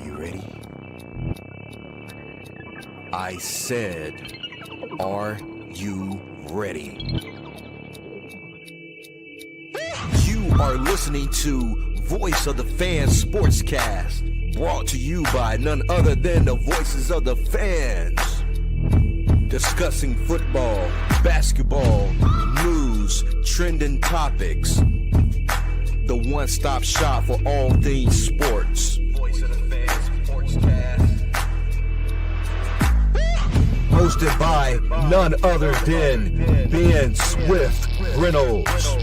you ready? I said, are you ready? You are listening to Voice of the Fans Sportscast, brought to you by none other than the voices of the fans. Discussing football, basketball, news, trending topics. The one-stop shop for all things sports. Voice of the Fans Sportscast. Hosted by none other than Ben Swift Reynolds,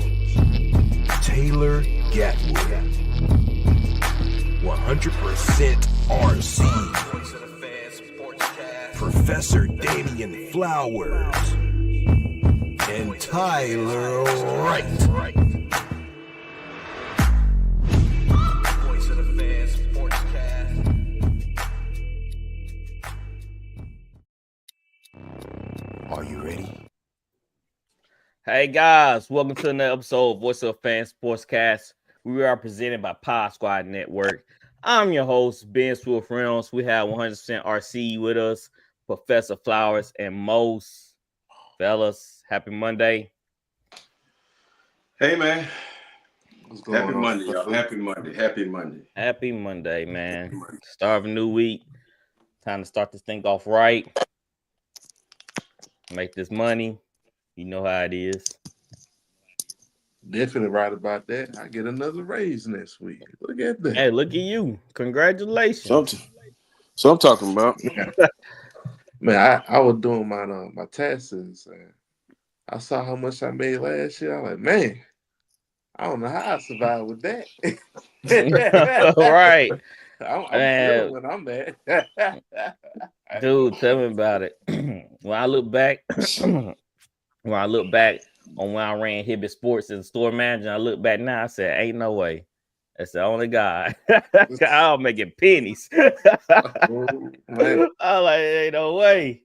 Taylor Gatwood, 100% RC, Professor Damian Flowers, and Tyler Wright. Voice of the Fans Sportscast. Are you ready? Hey guys, welcome to another episode of Voice of the Fans Sportscast. We are presented by Pod Squad Network. I'm your host, Ben Swift Reynolds. We have 100% RC with us, Professor Flowers, and Mose. Fellas, happy Monday. Hey, man. Happy Monday, y'all. Happy Monday. Happy Monday, man. Start of a new week. Time to start this thing off right. Make this money. You know how it is. Definitely right about that. I get another raise next week. Look at that. Hey, look at you. Congratulations. So I'm talking about. Man, I was doing my taxes and I saw how much I made last year. I'm like, man, I don't know how I survived with that. Right. I'm good when I'm at. Dude, tell me about it. When I look back on when I ran Hibbett Sports as a store manager, I look back now, I said, ain't no way. That's the only guy. I was making pennies. I was like, ain't no way.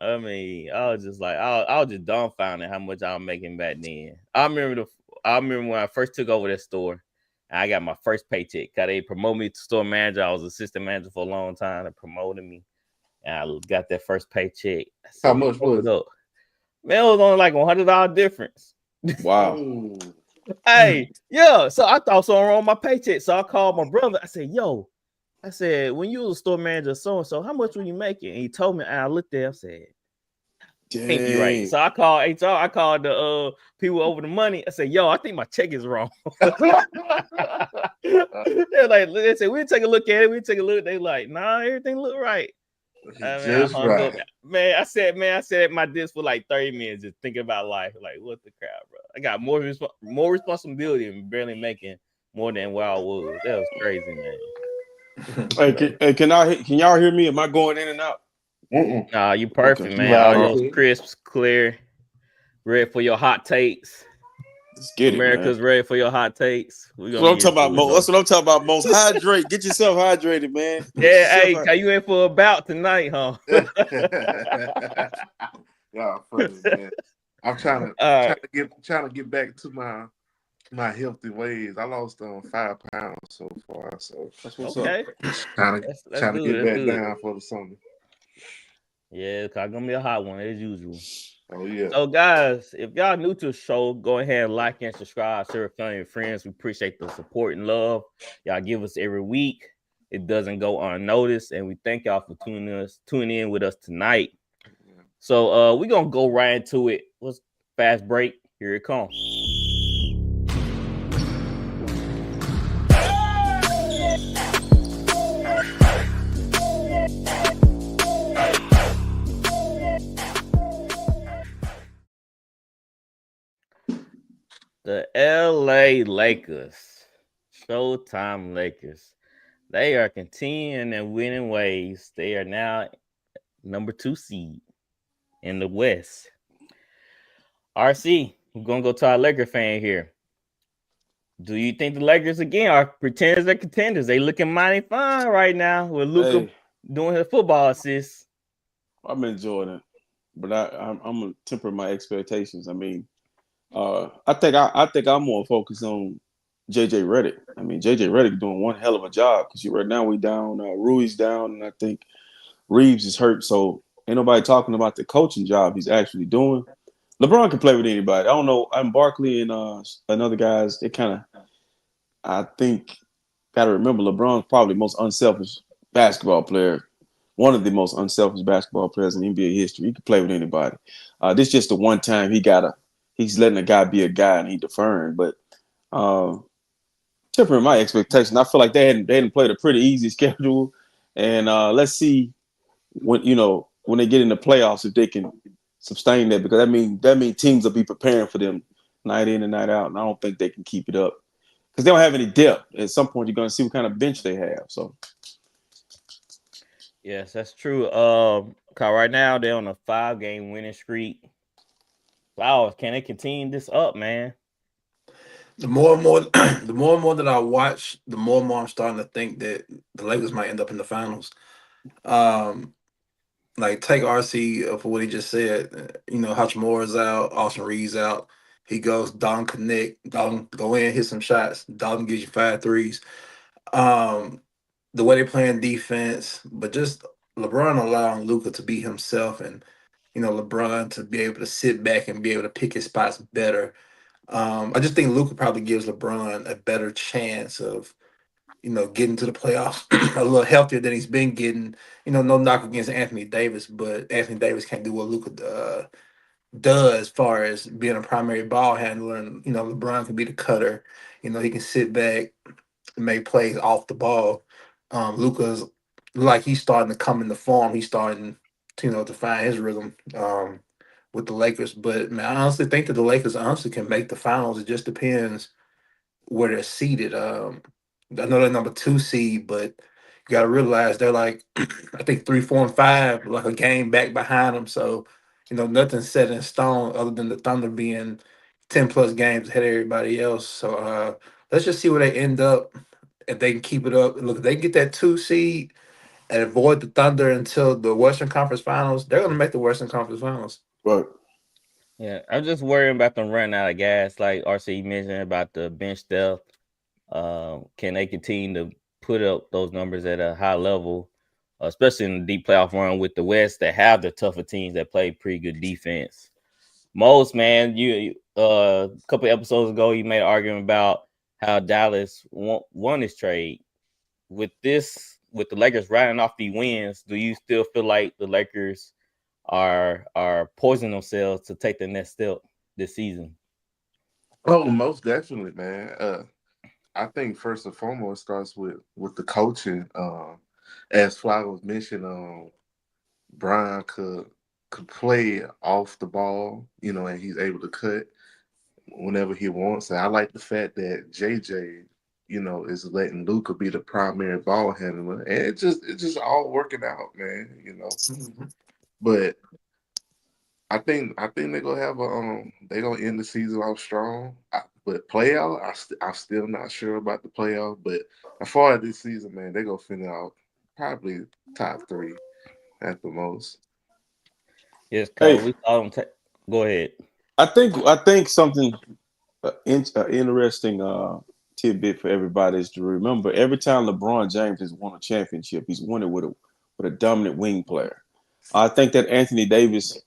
I mean, I was just like, I was just dumbfounded how much I was making back then. I remember when I first took over that store, and I got my first paycheck. Cause they promoted me to store manager. I was assistant manager for a long time. They promoted me, and I got that first paycheck. How much was it? Man, it was only like $100 difference. Wow. Hey, yeah. So I thought something wrong with my paycheck. So I called my brother. I said, yo, when you was a store manager, so how much were you making? And he told me, and I looked there, I said, can't be right. So I called HR, I called the people over the money. I said, yo, I think my check is wrong. They're like, they said, we'll take a look at it. They like, nah, everything look right. I hung up. Man, I said at my desk for like 30 minutes just thinking about life. Like, what the crap, bro? I got more responsibility and barely making more than what I was. That was crazy, man. Hey, can y'all hear me? Am I going in and out? Nah, you perfect, okay, man. All those crisps, clear, ready for your hot takes. Let's get America's ready for your hot takes. That's what I'm talking about, Most. Hydrate. Get yourself hydrated, man. Hey, you in for a bout tonight, huh? Yeah, man. I'm trying to get back to my healthy ways. I lost 5 pounds so far, so that's what's up. Trying to get back down for the summer. Yeah, it's gonna be a hot one as usual. Oh yeah. So guys, if y'all new to the show, go ahead and like and subscribe, share with family and friends. We appreciate the support and love y'all give us every week. It doesn't go unnoticed, and we thank y'all for tuning in with us tonight. So we're gonna go right into it. Let's fast break. Here it comes. The LA Lakers, Showtime Lakers, they are continuing their winning ways. They are now number 2 seed in the West. RC, we're going to go to our Laker fan here. Do you think the Lakers, again, are pretenders or contenders? They looking mighty fine right now with Luka doing his football assists. I'm enjoying it, but I'm going to temper my expectations. I mean, I think I'm more focused on JJ Redick. I mean, JJ Redick doing one hell of a job because right now we down, Rui's down, and I think Reeves is hurt. So ain't nobody talking about the coaching job he's actually doing. LeBron can play with anybody. I don't know. I'm Barkley and another guys. They kind of, I think, got to remember LeBron's probably the most unselfish basketball player. One of the most unselfish basketball players in NBA history. He can play with anybody. This is just the one time he's letting a guy be a guy and he deferring. But tempering my expectation, I feel like they hadn't played a pretty easy schedule. And let's see when they get in the playoffs if they can sustain that, because that means teams will be preparing for them night in and night out. And I don't think they can keep it up because they don't have any depth. At some point, you're going to see what kind of bench they have. So. Yes, that's true. Cause right now they're on a 5-game winning streak. Wow, can they continue this up, man? The more and more, the more and more that I watch, the more and more I'm starting to think that the Lakers might end up in the finals. Like take RC for what he just said. Hachimura's out, Austin Reeves out. He goes, Dalton connect, Dalton go in, hit some shots. Dalton gives you 5 threes. The way they playing defense, but just LeBron allowing Luka to be himself, and LeBron to be able to sit back and be able to pick his spots better. I just think Luka probably gives LeBron a better chance of getting to the playoffs a little healthier than he's been getting. No knock against Anthony Davis, but Anthony Davis can't do what Luka does as far as being a primary ball handler, and LeBron can be the cutter. He can sit back and make plays off the ball. Luka's like he's starting to come into form. He's starting to find his rhythm with the Lakers. But man, I honestly think that the Lakers honestly can make the finals. It just depends where they're seated. I know they're number 2 seed, but you got to realize they're like I think 3, 4, and 5, like a game back behind them. So nothing's set in stone other than the Thunder being 10 plus games ahead of everybody else. So let's just see where they end up. If they can keep it up, look, if they get that 2 seed and avoid the Thunder until the Western Conference Finals, they're going to make the Western Conference Finals. Right. Yeah, I'm just worrying about them running out of gas, like RC mentioned about the bench depth. Can they continue to put up those numbers at a high level, especially in the deep playoff run with the West that have the tougher teams that play pretty good defense? Most, man, you a couple episodes ago, you made an argument about how Dallas won this trade. With the Lakers riding off the wins, do you still feel like the Lakers are poisoning themselves to take the next step this season? Oh, most definitely, man. I think first and foremost starts with the coaching. As Flowers mentioned, Brian could play off the ball, and he's able to cut whenever he wants. And I like the fact that JJ, is letting Luka be the primary ball handler, and it's just all working out, man. Mm-hmm. But I think they're gonna have they're gonna end the season off strong. But playoff, I'm still not sure about the playoff. But as far as this season, man, they're gonna finish out probably top 3 at the most. Yes, Cole. We saw them. Go ahead. I think something interesting tidbit for everybody is to remember: every time LeBron James has won a championship, he's won it with a dominant wing player. I think that Anthony Davis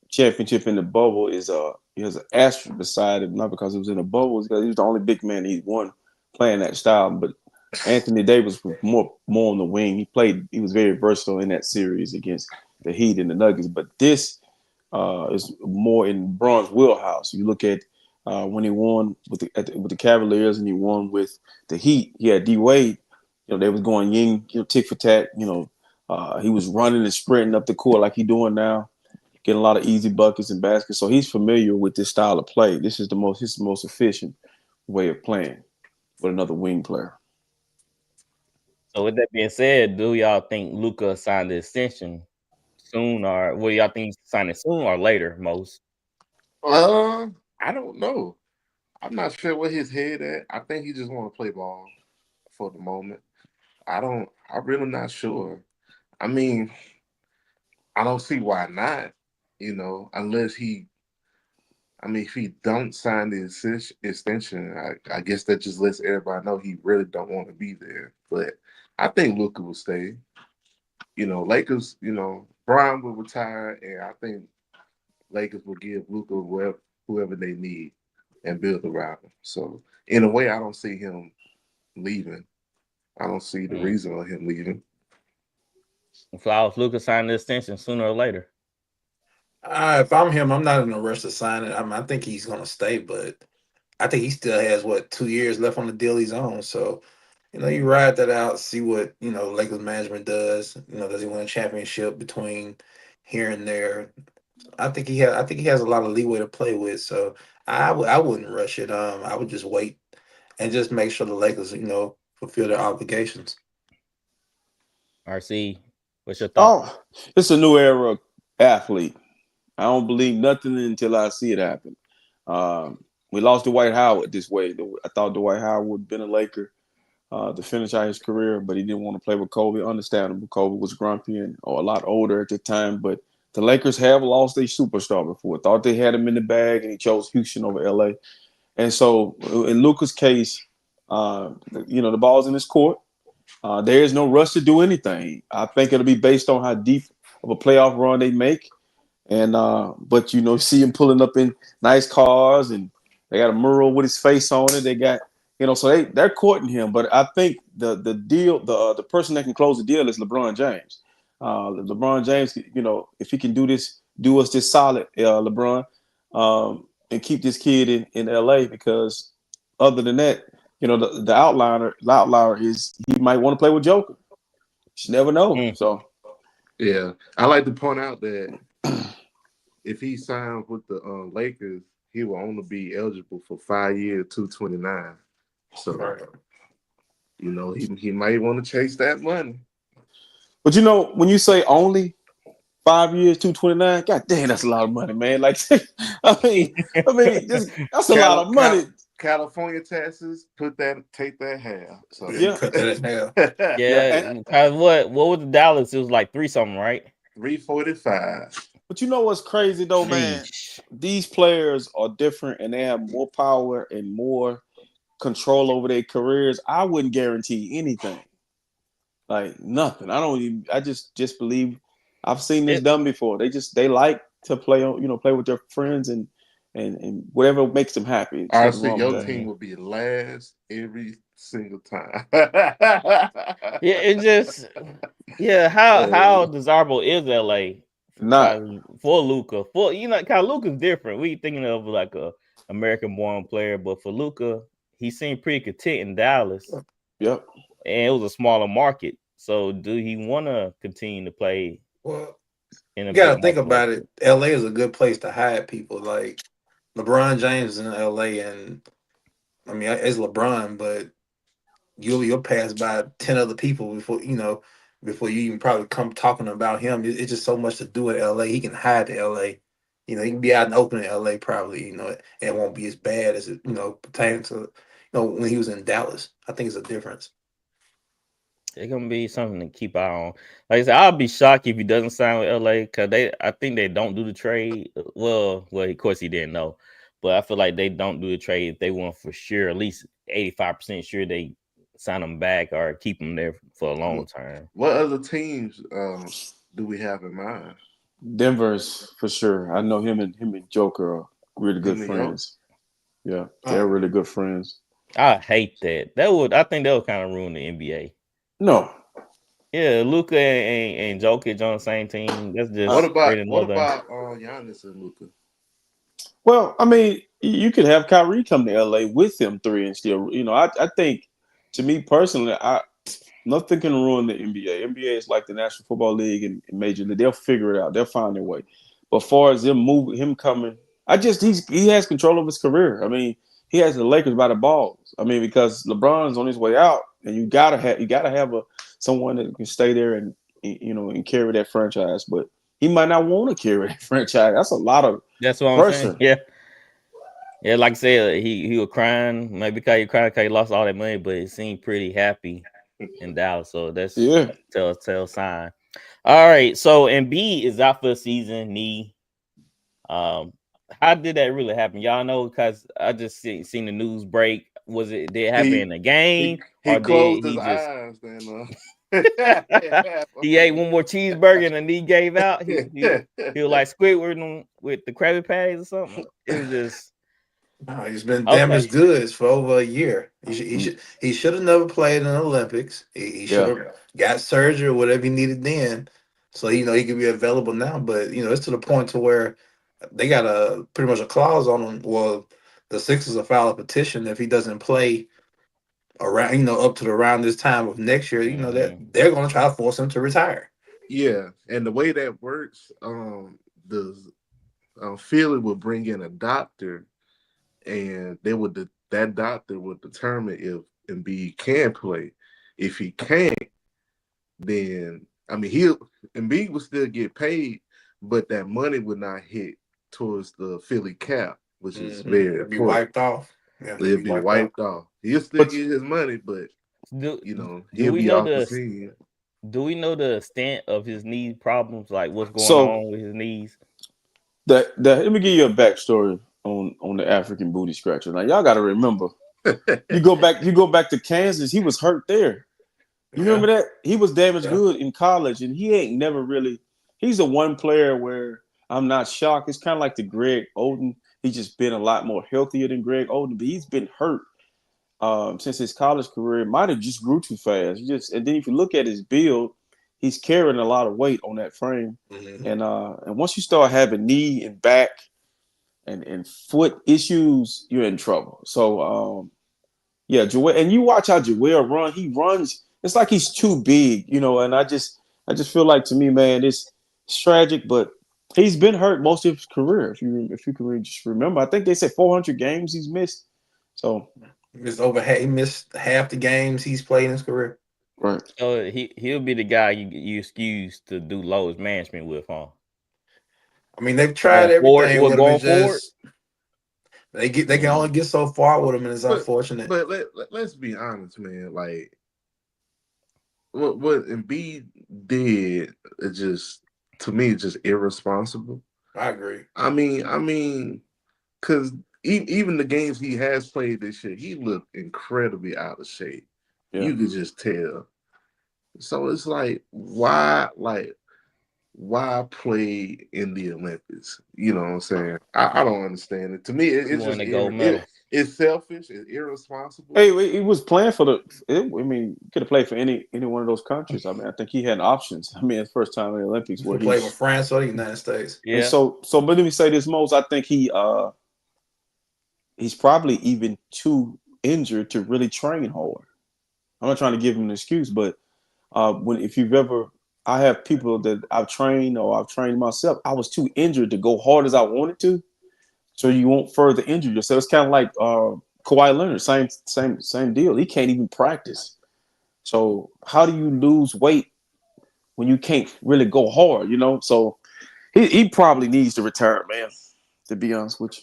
championship in the bubble is he has an asterisk beside it, not because it was in a bubble, it's because he was the only big man he's won playing that style. But Anthony Davis was more on the wing. He was very versatile in that series against the Heat and the Nuggets. But this is more in Bron's wheelhouse. You look at when he won with the Cavaliers and he won with the Heat. He had D Wade. They was going yin, tick for tat. He was running and sprinting up the court like he's doing now, getting a lot of easy buckets and baskets. So he's familiar with this style of play. This is the most efficient way of playing with another wing player. So with that being said, do y'all think Luka signed the extension soon, or will y'all think he's signing soon or later? Most. I don't know. I'm not sure where his head at. I think he just want to play ball for the moment. I'm really not sure. I mean, I don't see why not, unless I mean, if he don't sign the extension, I guess that just lets everybody know he really don't want to be there. But I think Luka will stay. Lakers, Brian will retire, and I think Lakers will give Luka whoever they need and build around him. So, in a way, I don't see him leaving. I don't see the reason of him leaving. Flowers, Luka signed the extension sooner or later. If I'm him, I'm not in a rush to sign it. I think he's going to stay, but I think he still has 2 years left on the deal he's on. So, you ride that out, see what Lakers management does. Does he win a championship between here and there? I think he has a lot of leeway to play with. So I wouldn't rush it. I would just wait and just make sure the Lakers fulfill their obligations. RC, what's your thought? Oh, it's a new era athlete. I don't believe nothing until I see it happen. We lost Dwight Howard this way. I thought Dwight Howard would have been a Laker to finish out his career, but he didn't want to play with Kobe. Understandable. Kobe was grumpy and a lot older at the time, but the Lakers have lost a superstar before. Thought they had him in the bag, and he chose Houston over LA. And so in Luka's case, the ball's in his court. There is no rush to do anything. I think it'll be based on how deep of a playoff run they make. And but see him pulling up in nice cars, and they got a mural with his face on it. They got so they're courting him. But I think the deal, the person that can close the deal is LeBron James. LeBron James, if he can do us this solid, LeBron, and keep this kid in LA, because other than that, the outlier is he might want to play with Joker. You never know. So yeah, I like to point out that if he signs with the Lakers, he will only be eligible for 5 years, $229. So, he might want to chase that money. But when you say only 5 years, $229, god damn, that's a lot of money, man. Like, I mean, that's a lot of money. California taxes, take that half. So yeah, cut that in half. Yeah, because what was the Dallas? It was like 3 something, right? 345. But you know what's crazy though, man? These players are different, and they have more power and more control over their careers. I wouldn't guarantee anything, like nothing. I just believe I've seen this done before. They like to play with their friends and whatever makes them happy. I see your team will be last every single time. How desirable is LA? Not for Luka. Kind of Luka's different. We thinking of like a American-born player, but for Luka, he seemed pretty content in Dallas. Yep. And it was a smaller market. So do he want to continue to play? Well, you got to think about it. LA is a good place to hide people. Like LeBron James is in LA, and I mean, it's LeBron, but you'll pass by 10 other people before you even probably come talking about him. It's just so much to do in LA. He can hide to LA. He can be out in open in LA probably, and it won't be as bad as it, pertaining to, when he was in Dallas. I think it's a difference. It's gonna be something to keep eye on. Like I said, I'll be shocked if he doesn't sign with LA, because I think they don't do the trade. Well, of course he didn't know, but I feel like they don't do the trade if they want for sure, at least 85% sure they sign him back or keep him there for a long term. What other teams do we have in mind? Denver's for sure. I know him and Joker are really good friends. Yeah, they're really good friends. I hate that. I think that would kind of ruin the NBA. No. Yeah, Luka and Jokic on the same team. That's just what about Giannis and Luka? Well, I mean, you could have Kyrie come to LA with them 3 and still, I think, to me personally, nothing can ruin the NBA. NBA is like the National Football League and Major League. They'll figure it out. They'll find their way. But as far as him coming, he has control of his career. I mean, he has the Lakers by the balls. I mean, because LeBron's on his way out, and you gotta have someone that can stay there and and carry that franchise. But he might not want to carry that franchise. That's a lot of That's what I'm saying. Yeah. Like I said, he was crying. Maybe because he cried because he lost all that money, but he seemed pretty happy in Dallas. So that's tell sign. All right. So Embiid is out for the season, knee. how did that really happen? Y'all know, because I just seen the news break. Was it did it happen in the game, he or closed did his he just eyes then? he ate one more cheeseburger and the knee gave out? He was like Squidward with the Krabby Patties or something. It was just No, he's been okay. damaged goods for over a year. He should have never played in the Olympics. He should have got surgery or whatever he needed then. So he could be available now. But it's to the point to where they got pretty much a clause on him. Well, the Sixers will file a petition if he doesn't play around up to around this time of next year. That they're going to try to force him to retire. Yeah, and the way that works, the Philly would bring in a doctor, and that doctor would determine if Embiid can play. If he can't, then Embiid would still get paid, but that money would not hit towards the Philly cap, which is very It'd be important. wiped off. Yeah, It'll be wiped off. He'll still get his money, but he'll be off the scene. Do we know the extent of his knee problems? Like what's going on with his knees? Let me give you a backstory on the African booty scratcher. Now y'all got to remember, you go back to Kansas. He was hurt there. You remember that? He was damaged good in college, and he ain't never really. He's the one player where I'm not shocked. It's kind of like the Greg Oden. He's just been a lot more healthier than Greg Oden, but he's been hurt since his college career. Might have just grew too fast. And then if you look at his build, he's carrying a lot of weight on that frame. Mm-hmm. And once you start having knee and back and foot issues, you're in trouble. So Joel, and you watch how Joel run. He runs. It's like he's too big, And I just feel like, to me, man, it's tragic. But he's been hurt most of his career. If you can just remember, I think they said 400 games he's missed. So he missed half the games he's played in his career. Right. So he'll be the guy you excuse to do load management with, huh? I mean, they've tried everything with him. Just they can only get so far with him, and it's unfortunate. But let's be honest, man. Like what Embiid did, it just, to me, it's just irresponsible. I agree. I mean, because even the games he has played this year, he looked incredibly out of shape. Yeah. You could just tell. So it's like, why play in the Olympics? You know what I'm saying? I don't understand it. To me, it's just it's selfish, it's irresponsible. Hey, he was playing for could have played for any one of those countries. I mean, I think he had options. I mean, his first time in the Olympics where he played with France or the United States. Yeah. And so but let me say this, Mose. I think he's probably even too injured to really train hard. I'm not trying to give him an excuse, but I have people that I've trained or I've trained myself. I was too injured to go hard as I wanted to, so you won't further injure yourself. It's kind of like Kawhi Leonard, same deal. He can't even practice. So how do you lose weight when you can't really go hard? So he probably needs to retire, man. To be honest with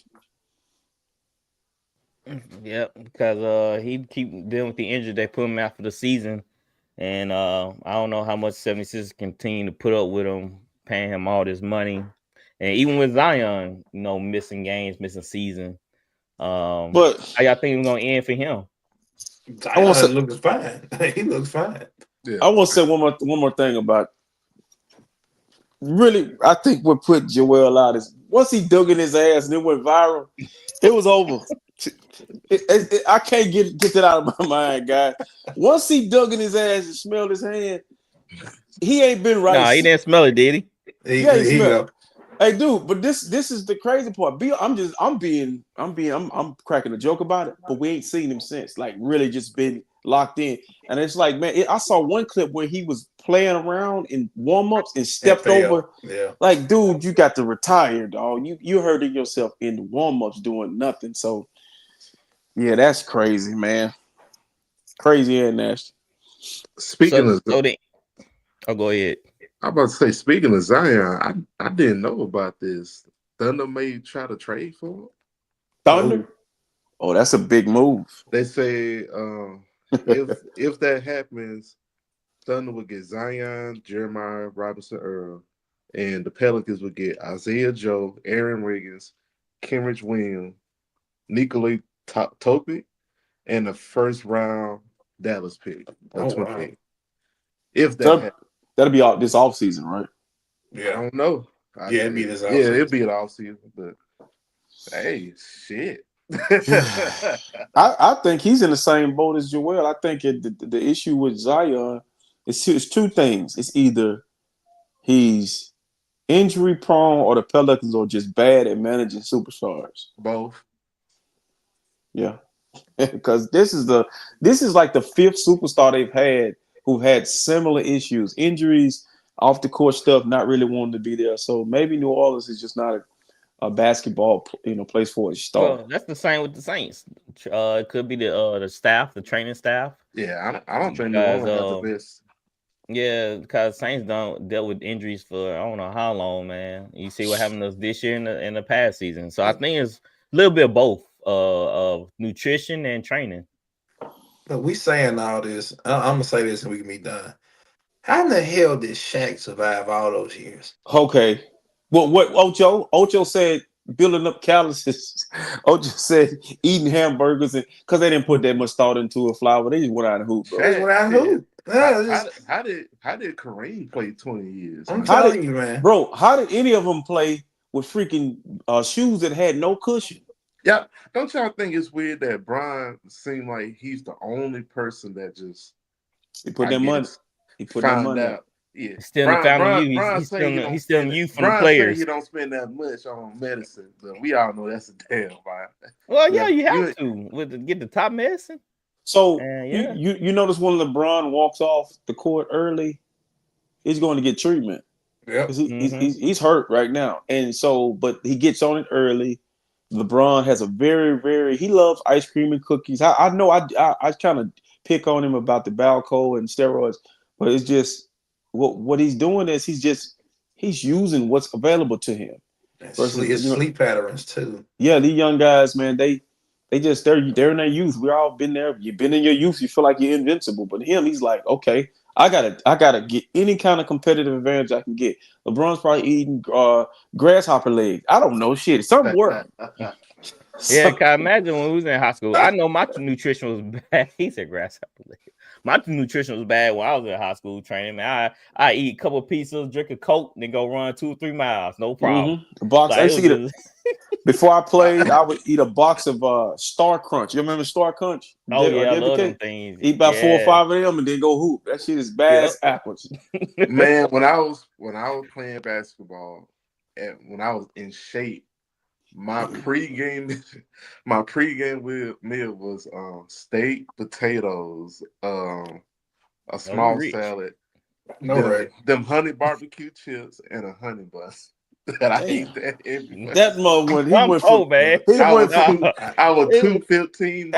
you. Yeah, because he keep dealing with the injury. They put him out for the season. And I don't know how much 76ers continue to put up with him, paying him all this money. And even with Zion, missing games, missing season. But how y'all think it's going to end for him? Zion looks fine. He looks fine. Yeah. I want to say one more thing about, really, I think what put Joel out is once he dug in his ass and it went viral, it was over. I can't get that out of my mind, guy. Once he dug in his ass and smelled his hand, he ain't been right. No, he didn't smell it, did he? He smelled it. Hey, dude, but this is the crazy part. I'm cracking a joke about it, but we ain't seen him since. Like, really, just been locked in. And it's like, man, I saw one clip where he was playing around in warm-ups and stepped over. Yeah. Like, dude, you got to retire, dog. You hurting yourself in the warm-ups doing nothing. So. Yeah, that's crazy, man. Crazy and nasty. Go ahead. I'm about to say, speaking of Zion, I didn't know about this. Thunder may try to trade for him. Thunder? Oh, that's a big move. They say if that happens, Thunder would get Zion, Jeremiah Robinson Earl, and the Pelicans would get Isaiah Joe, Aaron Wiggins, Kenrich Williams, Nikolai Topic, and the first round Dallas pick of 28. Wow. If that that'll be out this offseason, right? Yeah, I don't know. It'd be this offseason. Yeah, it'd be an offseason, but hey, shit. I think he's in the same boat as Joel. I think the issue with Zion is two things. It's either he's injury prone or the Pelicans are just bad at managing superstars. Both. Yeah. Because this is like the fifth superstar they've had who've had similar issues, injuries, off the court stuff, not really wanting to be there. So maybe New Orleans is just not a basketball, place for a star. Well, that's the same with the Saints. It could be the staff, the training staff. Yeah, I don't think New Orleans has the best. Yeah, because Saints don't dealt with injuries for I don't know how long, man. You see what happened to us this year in the past season. So I think it's a little bit of both of nutrition and training. But we saying all this. I'm gonna say this and we can be done. How in the hell did Shaq survive all those years? Okay. Well, what Ocho said, building up calluses. Ocho said eating hamburgers and because they didn't put that much thought into a flower, they just went out and hoop. They just went out and hoop. How did Kareem play 20 years? I'm telling you, man. Bro, how did any of them play with freaking shoes that had no cushion? Yeah, don't y'all think it's weird that Brian seemed like he's the only person that just he put that money. He put that money out. Yeah, still found you. He's still you from the players. You don't spend that much on medicine, but we all know that's a damn lie. Well, yeah, you have to get the top medicine. So you notice when LeBron walks off the court early, he's going to get treatment. Yeah, he's hurt right now, and so but he gets on it early. LeBron has a very he loves ice cream and cookies. I know I kind of pick on him about the Balco and steroids, but it's just what he's doing is he's using what's available to him. Versus his sleep patterns too. Yeah, these young guys, man, they're in their youth. We all been there. You've been in your youth. You feel like you're invincible. But him, he's like, okay, I gotta get any kind of competitive advantage I can get. LeBron's probably eating grasshopper legs. I don't know shit. Something work. Yeah, can I imagine when we was in high school? I know my nutrition was bad. He said grasshopper legs. My nutrition was bad when I was in high school training. Man, I eat a couple of pieces, drink a Coke, and then go run 2 or 3 miles. No problem. A box. Like, before I played, I would eat a box of Star Crunch. You remember Star Crunch? Oh yeah, I love them things. Eat about 4 or 5 of them and then go hoop. That shit is bad as apples. Man, when I was playing basketball and when I was in shape, my pregame meal was steak, potatoes, a small salad, them honey barbecue chips, and a honey bus. And I ate that every day. That moment he went from man. I was 215.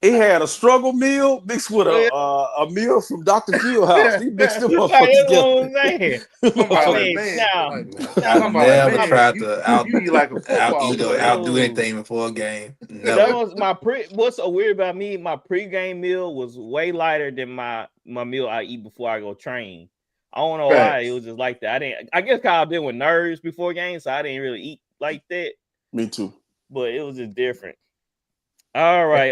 He had a struggle meal mixed with a meal from Dr. Phil house. He mixed them up together. I never tried to outdo anything before a game. Never. That was what's so weird about me, my pregame meal was way lighter than my meal I eat before I go train. I don't know why it was just like that. I guess because I've been with nerves before games, so I didn't really eat like that. Me too. But it was just different. All right.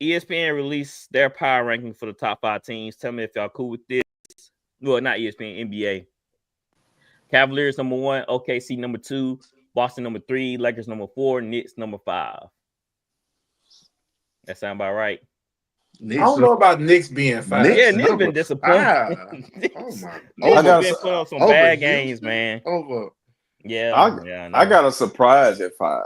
ESPN released their power ranking for the top 5 teams. Tell me if y'all cool with this. Well, not ESPN, NBA. Cavaliers number 1, OKC number 2, Boston number 3, Lakers number 4, Knicks number 5. That sound about right. I don't know about Knicks being 5. Yeah, Knicks been disappointed. Knicks been putting on some bad games, man. Yeah, I got a surprise at 5.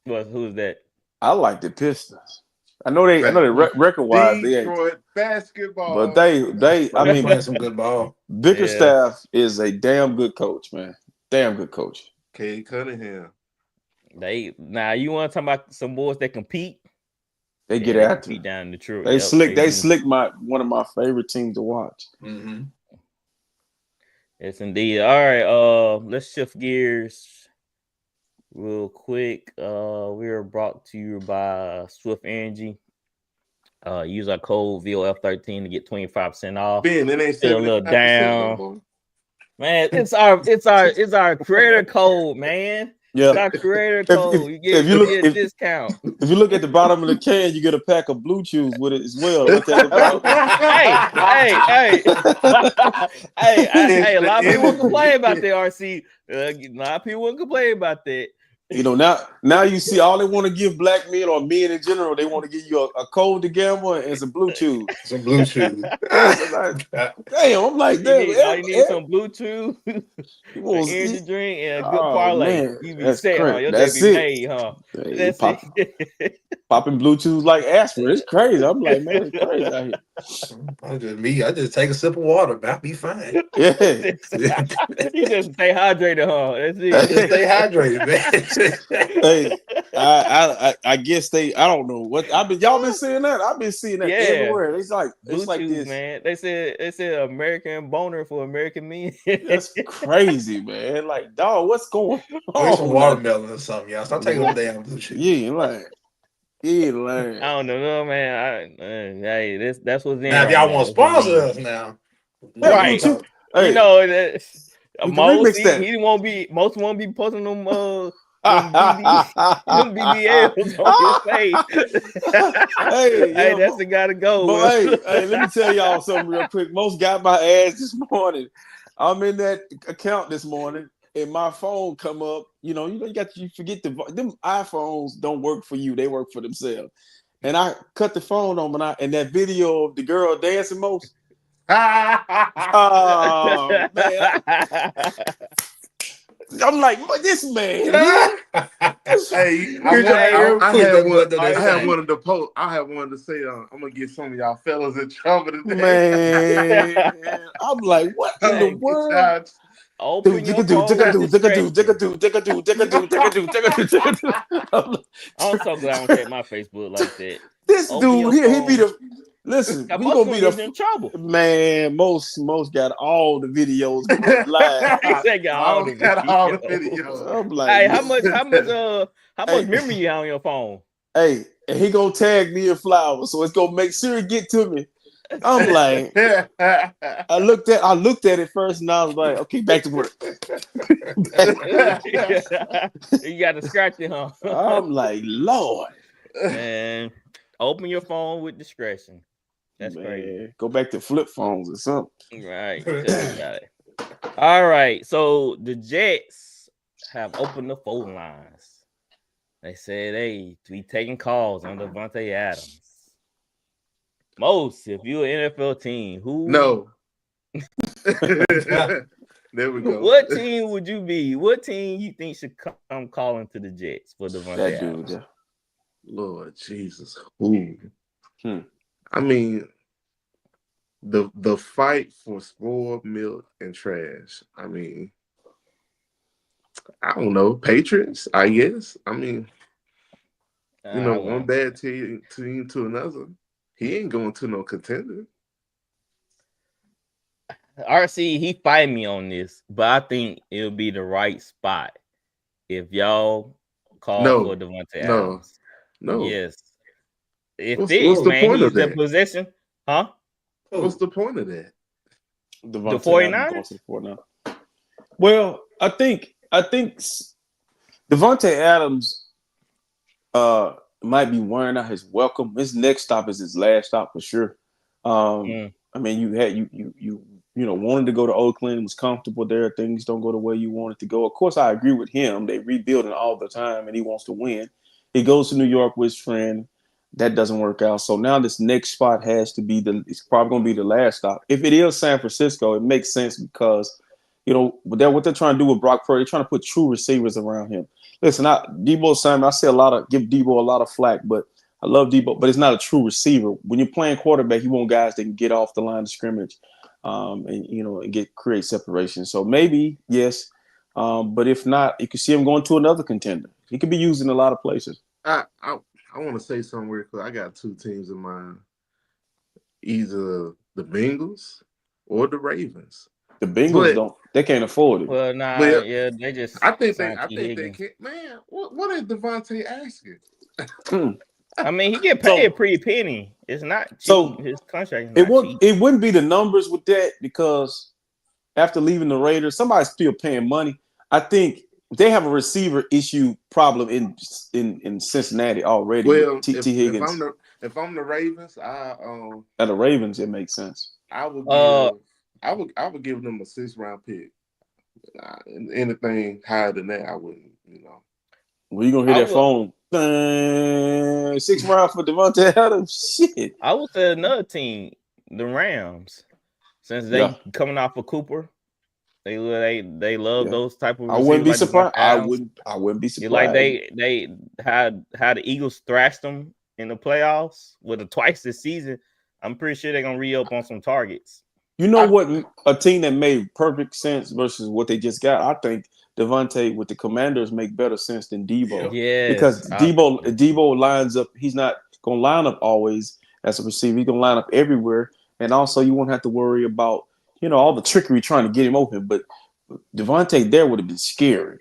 Well, who's that? I like the Pistons. I know they record-wise they ain't basketball, but they playing some good ball. Bickerstaff is a damn good coach, man. Damn good coach. Cade Cunningham. You want to talk about some boys that compete? They get after it down in the truth. They slick one of my favorite teams to watch. Mm-hmm. Yes, indeed. All right, let's shift gears real quick. We are brought to you by Swift Energy. Use our code VOF13 to get 25% off. Ben, it ain't still a little down. Man, it's our creator code, man. Yeah. Got creator code. You get a discount. If you look at the bottom of the can, you get a pack of Blue Chews with it as well. Look at the bottom. hey, a lot of people complain about that, RC. A lot of people wouldn't complain about that. You know, now you see all they want to give black men or men in general, they want to give you a code to gamble and some Blue Chews. Some Blue Chews. Like, damn, I'm like, damn. You need some Blue Chews, an energy drink, and a good parlay. Man, You be set, huh? Your day be made, huh? Hey, That's it. Popping Blue Chews like aspirin. It's crazy. I'm like, man, it's crazy out here. I just take a sip of water, man. I'll be fine. Yeah. You just stay hydrated, huh? That's it. Just stay hydrated, man. Hey, I guess I don't know what y'all been seeing that. I've been seeing that everywhere. It's like this, man. They said American boner for American men. That's crazy, man. Like, dog, what's going on? Get some watermelon or something, y'all. Stop taking them damn Blue Chews. Yeah, like. I don't know, man. Hey, that's what's in. Now, if y'all want to sponsor us now, right? Hey, you know that most that. Most won't be posting them BBLs on his face. Hey, that's the guy to go. But hey, let me tell y'all something real quick. Most got my ass this morning. I'm in that account this morning. And my phone come up, you forget them iPhones don't work for you, they work for themselves. And I cut the phone on, and that video of the girl dancing most. Oh man. I'm like, this man. Hey, I had one of the post. I had one to say, I'm gonna get some of y'all fellas in trouble today. Man, I'm like, what in the world? Open your phone. I'm so glad I don't check my Facebook like that. This dude here, he be the listen. We gonna be in trouble. Man, most got all the videos live. He got all the videos. I'm like, hey, how much memory you have on your phone? Hey, and he gonna tag me in flowers, so it's gonna make sure it get to me. I'm like, I looked at it first, and I was like, okay, back to work. You got to scratch it, huh? I'm like, Lord, man, open your phone with discretion. That's crazy. Go back to flip phones or something. Right. All right. So the Jets have opened the phone lines. They said, hey, we taking calls on Davante Adams. Most, if you're an NFL team, who? No. There we go. What team would you be? What team you think should come calling to the Jets for Davante Adams? Dude, Lord Jesus. Ooh. I mean, the fight for spoiled milk and trash. I mean, I don't know. Patriots, I guess. I mean, one bad team to another. He ain't going to no contender. RC, he fight me on this, but I think it'll be the right spot if y'all call for Davante Adams. No. Yes. If what's the point of that? Possession, huh? What's the point of that? The 49ers? Well, I think Davante Adams might be wearing out his welcome. His next stop is his last stop for sure. I mean, you wanted to go to Oakland, was comfortable there. Things don't go the way you wanted to go. Of course, I agree with him. They rebuilding all the time, and he wants to win. He goes to New York with his friend. That doesn't work out. So now this next spot has to be it's probably going to be the last stop. If it is San Francisco, it makes sense because, what they're trying to do with Brock Purdy, they're trying to put true receivers around him. Listen, Deebo Samuel, I say give Deebo a lot of flack, but I love Deebo, but it's not a true receiver. When you're playing quarterback, you want guys that can get off the line of scrimmage, and create separation. So maybe yes, but if not, you can see him going to another contender. He could be used in a lot of places. I want to say something weird because I got two teams in mind, either the Bengals or the Ravens. The Bengals they can't afford it. Well, they just. I think they can. Man, what is Davante asking? I mean, he get paid a pretty penny. It's not cheap. So his contract. It wouldn't be the numbers with that because after leaving the Raiders, somebody's still paying money. I think they have a receiver issue problem in Cincinnati already. Well, with T. Higgins. if I'm the Ravens, At the Ravens, it makes sense. I would give them a 6th round pick. Anything higher than that, I wouldn't. Well, you gonna hear that phone? 6th round for Davante Adams. Shit. I would say another team, the Rams, since they coming off of Cooper. They love those type of receivers. I wouldn't be like surprised. I wouldn't be surprised. Like they had the Eagles thrashed them in the playoffs with it twice this season. I'm pretty sure they're gonna re-up on some targets. You know what? A team that made perfect sense versus what they just got. I think Davante with the Commanders make better sense than Deebo. Yeah, because Deebo lines up. He's not gonna line up always as a receiver. He's gonna line up everywhere, and also you won't have to worry about all the trickery trying to get him open. But Davante there would have been scary.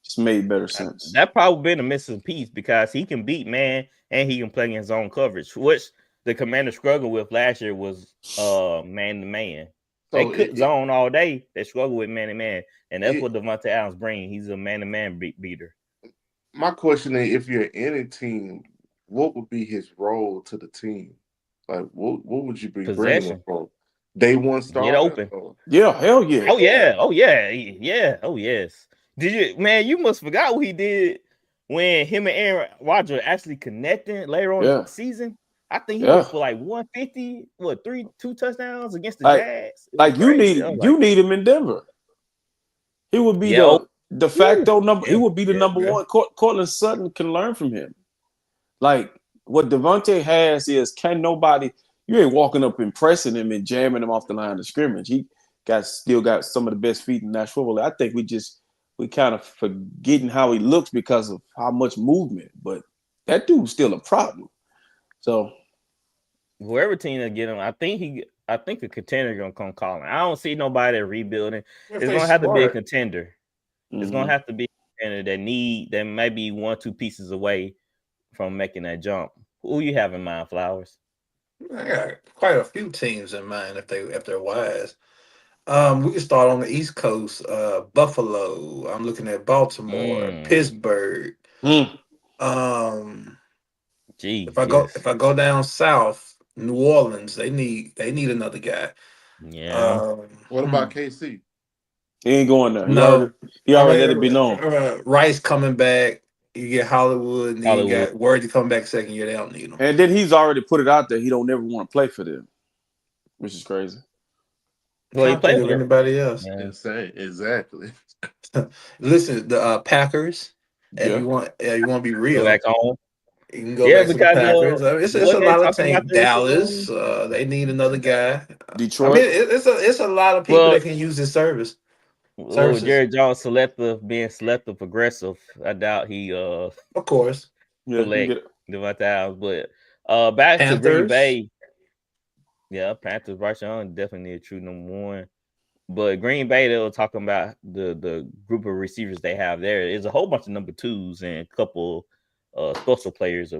Just made better sense. That probably been a missing piece because he can beat man and he can play in his own coverage, which the Commanders struggled with last year was man to man. So they could zone all day. They struggle with man to man, and that's what Davante Adams brings. He's a man to man beater. My question is, if you're any team, what would be his role to the team? Like, what would you be bringing him for? Day one starter? Get open. Yeah, hell yeah. Oh yeah. Oh yes. You must forgot what he did when him and Aaron Rodgers actually connecting later on in the season. I think he went for like 150, 2 touchdowns against the Jags. Like you need him in Denver. He would be the facto number. He would be the number one. Cortland Sutton can learn from him. Like what Davante has is you ain't walking up and pressing him and jamming him off the line of scrimmage. He still got some of the best feet in national football. I think we kind of forgetting how he looks because of how much movement. But that dude's still a problem. So whoever team that get him, I think the contender gonna come calling. I don't see nobody rebuilding. It's gonna have to be a contender. Mm-hmm. It's gonna have to be a contender that may be 1 or 2 pieces away from making that jump. Who you have in mind, Flowers? I got quite a few teams in mind if they're wise. We can start on the East Coast. Buffalo. I'm looking at Baltimore, Pittsburgh. If I go down south, New Orleans, they need another guy. Yeah. What about KC? He ain't going there. No, he already let it be known. Rice coming back. You get Hollywood, and then you got Worthy coming back second year. They don't need him. And then he's already put it out there. He don't ever want to play for them, which is crazy. Well, he played for anybody else. Yeah. Insane. Exactly. Listen, the Packers. If you want to be real, go back home. You can go back to the Packers. It's a lot of teams. Dallas, they need another guy. Detroit. I mean, it's a lot of people that can use his service. Jerry Jones being selective aggressive. I doubt he of course. Davante Adams, but back to Green Bay. Yeah, Panthers, Bryce Young definitely a true number 1. But Green Bay, they were talking about the group of receivers they have there. There's a whole bunch of number 2s and a couple special players,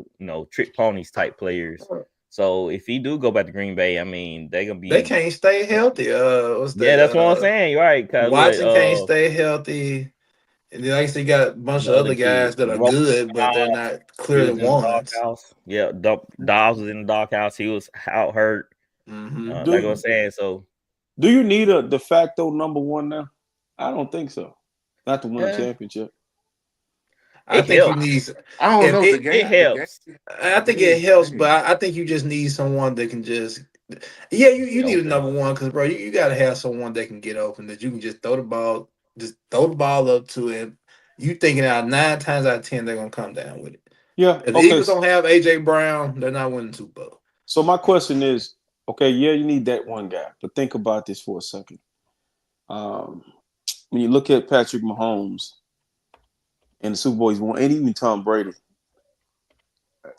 trick ponies type players. So if he do go back to Green Bay, I mean, they can't stay healthy. That's what I'm saying. You're right. Watson can't stay healthy. And then like you got a bunch of other guys that are good, but they're not clearly ones. Yeah, Dobbs was in the doghouse. He was out hurt. Like I was saying, so do you need a de facto number 1 now? I don't think so. Not to win a championship. I think you need. I don't know. It helps. I think it helps, but I think you just need someone that can just. Yeah, you need a number 1 because, bro, you got to have someone that can get open, that you can just throw the ball up to him. You thinking out 9 times out of 10 they're gonna come down with it. Yeah. If the Eagles don't have AJ Brown, they're not winning Super Bowl. So my question is, okay, yeah, you need that one guy, but think about this for a second. When you look at Patrick Mahomes and the Super Bowl he's won, and even Tom Brady,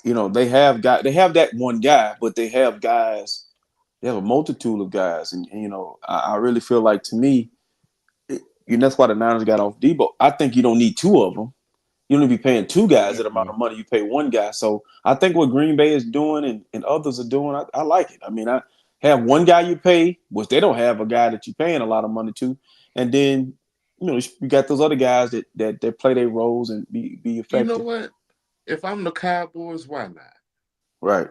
they have that one guy, but they have guys. They have a multitude of guys, and I really feel like, to me, that's why the Niners got off Deebo. I think you don't need 2 of them. You don't need to be paying 2 guys that amount of money. You pay 1 guy. So I think what Green Bay is doing and others are doing, I like it. I mean, I have 1 guy you pay, which they don't have a guy that you're paying a lot of money to, and then you got those other guys that play their roles and be effective. You know what? If I'm the Cowboys, why not? Right.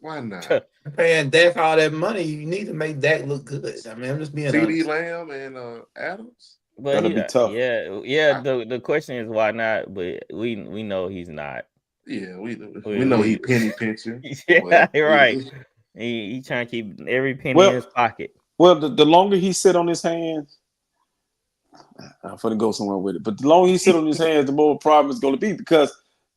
Why not? Paying Dak all that money, you need to make Dak look good. I mean, I'm just being CD honest. Lamb and Adams. But That'll be tough. Yeah. The question is why not? But we know he's not. Yeah, we know he penny pinching. Yeah, right. He trying to keep every penny in his pocket. Well, the longer he sit on his hands, I'm gonna go somewhere with it. But the longer he sit on his hands, the more problem it's going to be because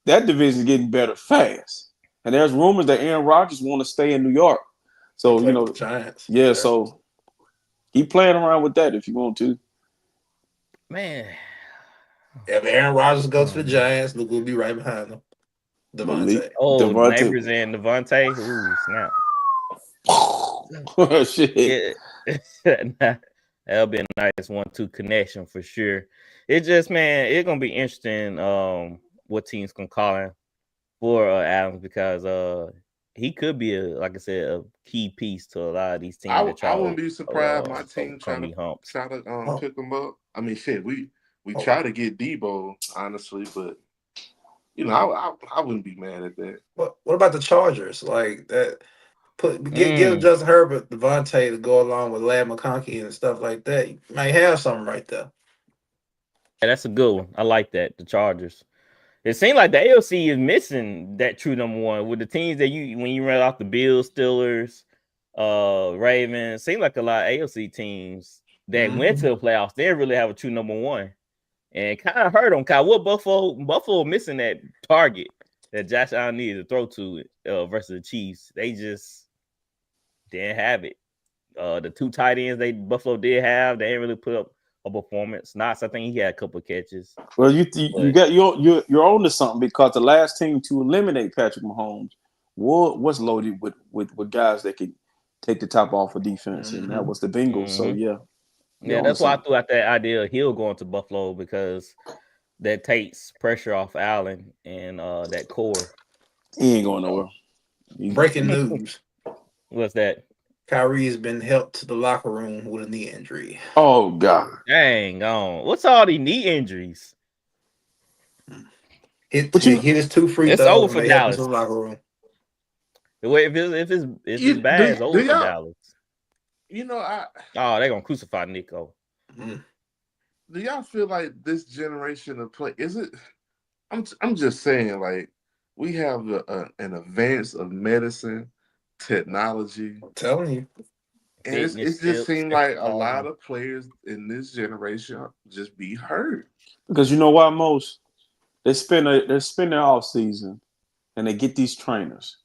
that division is getting better fast. And there's rumors that Aaron Rodgers want to stay in New York. So Giants. Yeah, so keep playing around with that if you want to. Man, if Aaron Rodgers goes to the Giants, Luka will be right behind him. Davante. Neighbors and Davante. Ooh, snap. Oh, shit. Yeah. That'll be a nice 1-2 connection for sure. It just, man, it's gonna be interesting what teams can call him for Adams because he could be like I said, a key piece to a lot of these teams. I wouldn't be surprised my team try to pick him up. I mean, shit, we try to get Deebo, honestly, but I wouldn't be mad at that. What about the Chargers? Like that, give Justin Herbert, Davante to go along with Lad McConkey and stuff like that. You might have something right there. Yeah, that's a good one. I like that. The Chargers. It seems like the AFC is missing that true number one with the teams that when you run off the Bills, Steelers, Ravens. Seems like a lot of AFC teams that went to the playoffs. They didn't really have a true number one, and kind of hurt them. Kyle, what Buffalo missing that target that Josh Allen needed to throw to versus the Chiefs. They just didn't have it. The two tight ends Buffalo did have, they didn't really put up a performance. Knox, I think he had a couple of catches. Well, you're on to something because the last team to eliminate Patrick Mahomes was loaded with guys that could take the top off of defense, and that was the Bengals. So yeah, that's why I threw out that idea of Hill going to Buffalo because that takes pressure off Allen and that core. He ain't going nowhere. Breaking news. What's that? Kyrie has been helped to the locker room with a knee injury. Oh, God. Dang on. What's all these knee injuries? Hit his 2 free throws. It's over for Dallas. To the locker room. If it's bad, it's over for Dallas. They're gonna crucify Nico. Do y'all feel like this generation of play is it? I'm just saying, like, we have an advance of medicine, technology. I'm telling you. And it just seems like a lot of players in this generation just be hurt. Because you know why, most they spend their off season and they get these trainers.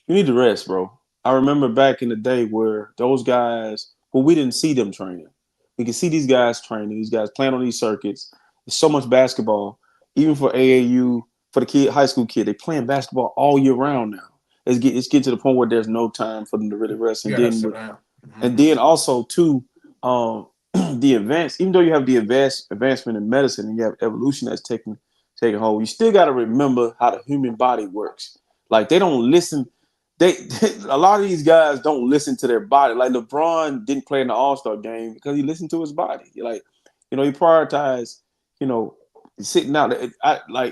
You need to rest, bro. I remember back in the day where those guys, we didn't see them training. We can see these guys training, these guys playing on these circuits. There's so much basketball, even for AAU, for the high school kid. They playing basketball all year round now. It's getting to the point where there's no time for them to really rest. And then also too, the advance. Even though you have the advancement in medicine and you have evolution that's taking hold, you still got to remember how the human body works. Like they don't listen. A lot of these guys don't listen to their body. Like LeBron didn't play in the All-Star game because he listened to his body. Like, he prioritized, sitting out.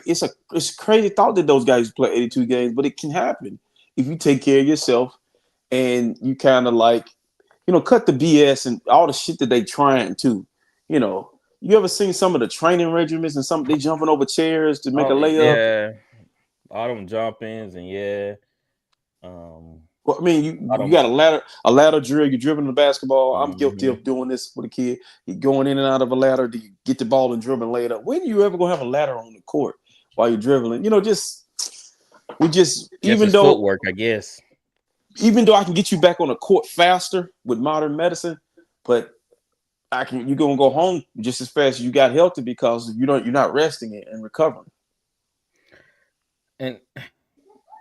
It's a crazy thought that those guys play 82 games, but it can happen if you take care of yourself and you kind of cut the BS and all the shit that they trying to, You ever seen some of the training regimens and they jumping over chairs to make a layup? Yeah, all them jump-ins and Well, I mean, you got a ladder drill. You're dribbling the basketball. I'm guilty of doing this with a kid. You're going in and out of a ladder. Do you get the ball and dribble and lay it up? When are you ever gonna have a ladder on the court while you're dribbling? Even though footwork, I guess. Even though I can get you back on the court faster with modern medicine, but you're gonna go home just as fast as you got healthy because you're not resting it and recovering. And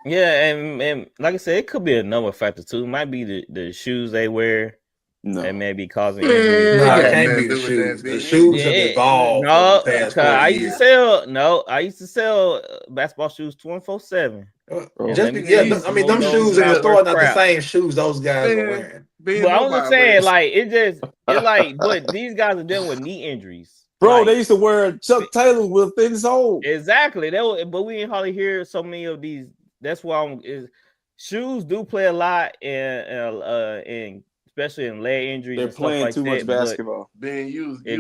and like I said, it could be a number of factors too. It might be the shoes they wear that may be causing injuries. No, it can't be the shoes. The shoes have evolved. I used to sell basketball shoes 24/7. Them shoes in the store are not the same shoes those guys are wearing. But I was just saying, but these guys are dealing with knee injuries. Bro, like, they used to wear Chuck Taylor with thin soles. Exactly. But we didn't hardly hear so many of these. That's why shoes do play a lot in especially in leg injuries They're and stuff playing like too much that. basketball. Ben,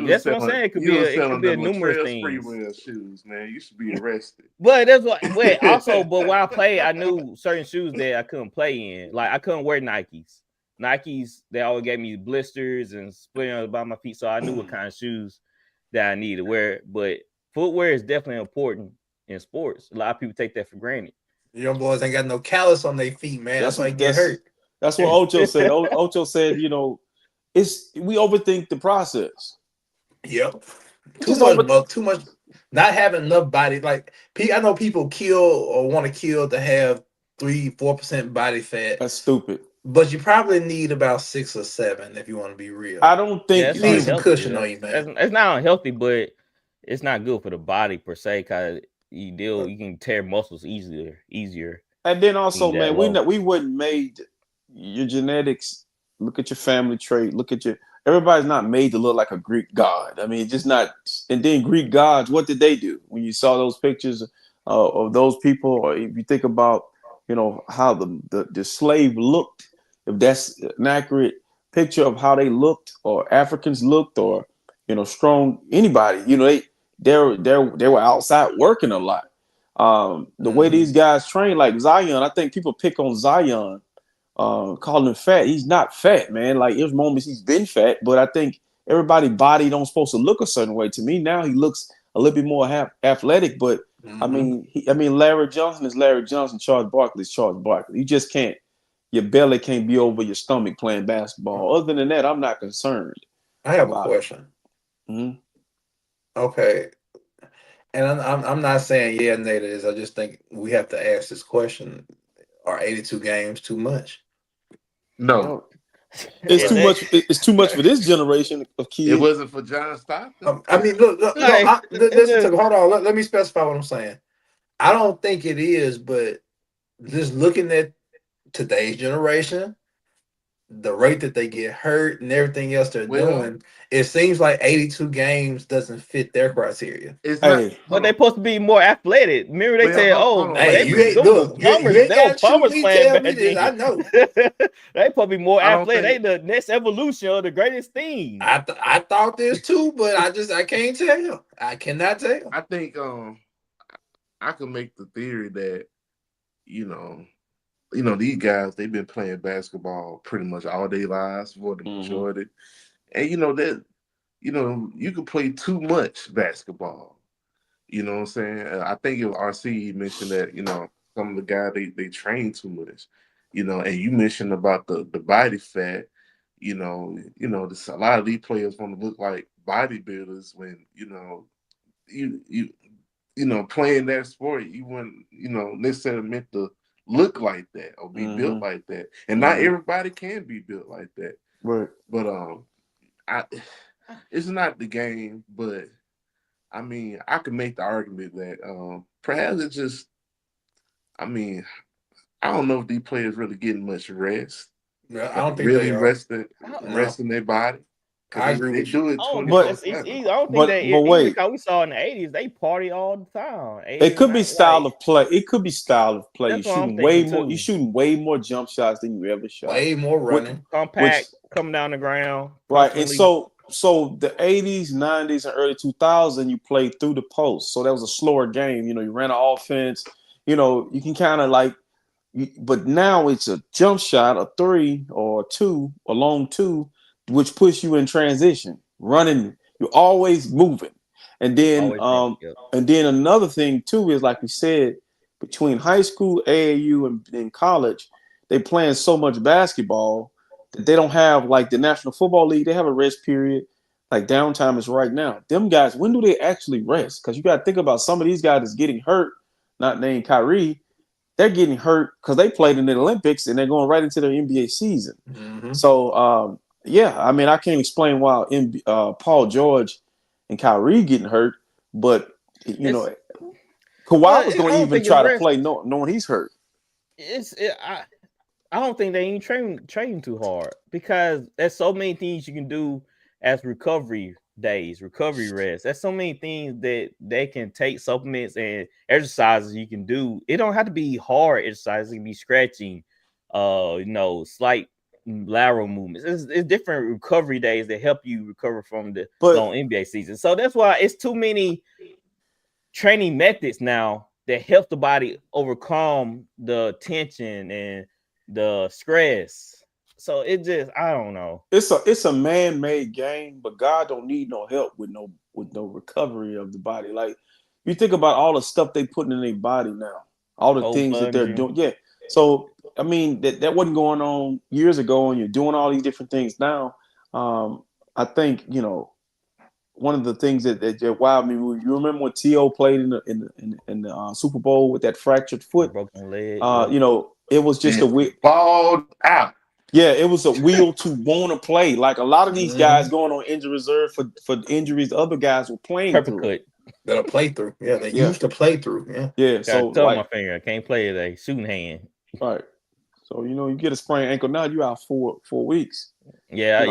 That's what I'm saying. It could be a them numerous Latrell things. Sprewell shoes, man. You should be arrested. But that's what. But also, but when I played, I knew certain shoes that I couldn't play in. Like I couldn't wear Nikes. Nikes, they always gave me blisters and splitting on the bottom of my feet, so I knew what kind of shoes that I needed to wear. But footwear is definitely important in sports. A lot of people take that for granted. Young boys ain't got no callus on their feet, man. That's why they get hurt. That's what Ocho said. Ocho said, we overthink the process. Yep. Too much. Not having enough body. Like I know people kill or want to kill to have 3-4% body fat. That's stupid. But you probably need about 6 or 7 if you want to be real. I don't think you need some cushion on you, man. It's not unhealthy, but it's not good for the body per se, because you can tear muscles easier. And then also, man, we wouldn't made your genetics. Look at your family trait. Look at everybody's not made to look like a Greek god. I mean, just not. And then Greek gods, what did they do when you saw those pictures of those people? Or if you think about, how the slave looked, if that's an accurate picture of how they looked, or Africans looked, or strong anybody, they were outside working a lot. The way these guys train, like Zion, I think people pick on Zion, calling him fat. He's not fat, man. Like there's moments he's been fat, but I think everybody's body don't supposed to look a certain way. To me now, he looks a little bit more athletic, but I mean, Larry Johnson is Larry Johnson. Charles Barkley is Charles Barkley. You just can't. Your belly can't be over your stomach playing basketball. Other than that, I'm not concerned. I have a question. Mm-hmm. Okay, and I'm not saying Nate it is. I just think we have to ask this question: are 82 games too much? No. It's too much. It's too much for this generation of kids. It wasn't for John Stockton. I mean, look. Listen to me. Hold on. Let me specify what I'm saying. I don't think it is, but just looking at today's generation, the rate that they get hurt and everything else they're doing, it seems like 82 games doesn't fit their criteria. It's not, but they're supposed to be more athletic. Remember they said, Plumbers playing back then. I know. They supposed to be more athletic. They the next evolution of the greatest thing. I thought this too, but I can't tell. I cannot tell. I think I can make the theory that these guys, they've been playing basketball pretty much all their lives for the majority. And you can play too much basketball. You know what I'm saying? I think it was RC mentioned that, some of the guys they train too much. And you mentioned about the body fat, a lot of these players want to look like bodybuilders when, playing that sport, you wouldn't, necessarily meant to look like that or be built like that. And not everybody can be built like that. Right. But it's not the game, but I mean, I could make the argument that perhaps it's just, I don't know if these players really getting much rest. No, I don't think really they are. resting their body. I agree. They do it 24/7. I don't think but wait, we saw in the 80s, they party all the time. It could be style of play. It could be style of play. That's You're what I'm shooting way thinking, more. too. You're shooting way more jump shots than you ever shot. Way more running. Compact, coming down the ground. Right. And so the 80s, 90s, and early 2000s, you played through the post. So that was a slower game. You ran an offense. You can kind of like, but now it's a jump shot, a 3 or 2, a long 2, which puts you in transition. Running, you're always moving. And then and then another thing too is, like we said, between high school, AAU, and college, they playing so much basketball that they don't have, like the National Football League, they have a rest period. Like downtime is right now. Them guys, when do they actually rest? Because you got to think about some of these guys that's getting hurt, not named Kyrie. They're getting hurt because they played in the Olympics and they're going right into their NBA season. So I can't explain why Paul George and Kyrie getting hurt, but Kawhi was going to even try to play knowing he's hurt. I don't think they even train too hard, because there's so many things you can do as recovery days, recovery rest. That's so many things that they can take, supplements and exercises you can do. It don't have to be hard exercises. It can be stretching, slight lateral movements. It's different recovery days that help you recover from the long NBA season. So that's why it's too many training methods now that help the body overcome the tension and the stress. So it just, I don't know. It's a man-made game, but God don't need no help with no recovery of the body. Like, you think about all the stuff they putting in their body now, all the things that they're doing. Yeah. So I mean, that wasn't going on years ago, and you're doing all these different things now. I think, one of the things that wowed me. You remember when T.O. played in the Super Bowl with that fractured foot, broken leg. It was just a balled out. Yeah, it was a will to want to play. Like, a lot of these guys going on injury reserve for injuries other guys were playing through. That'll play through. Yeah, they used to play through. Yeah. Yeah. So tell my finger, I can't play today. Shooting hand. Right. So you get a sprained ankle now, you out 4 weeks. Yeah.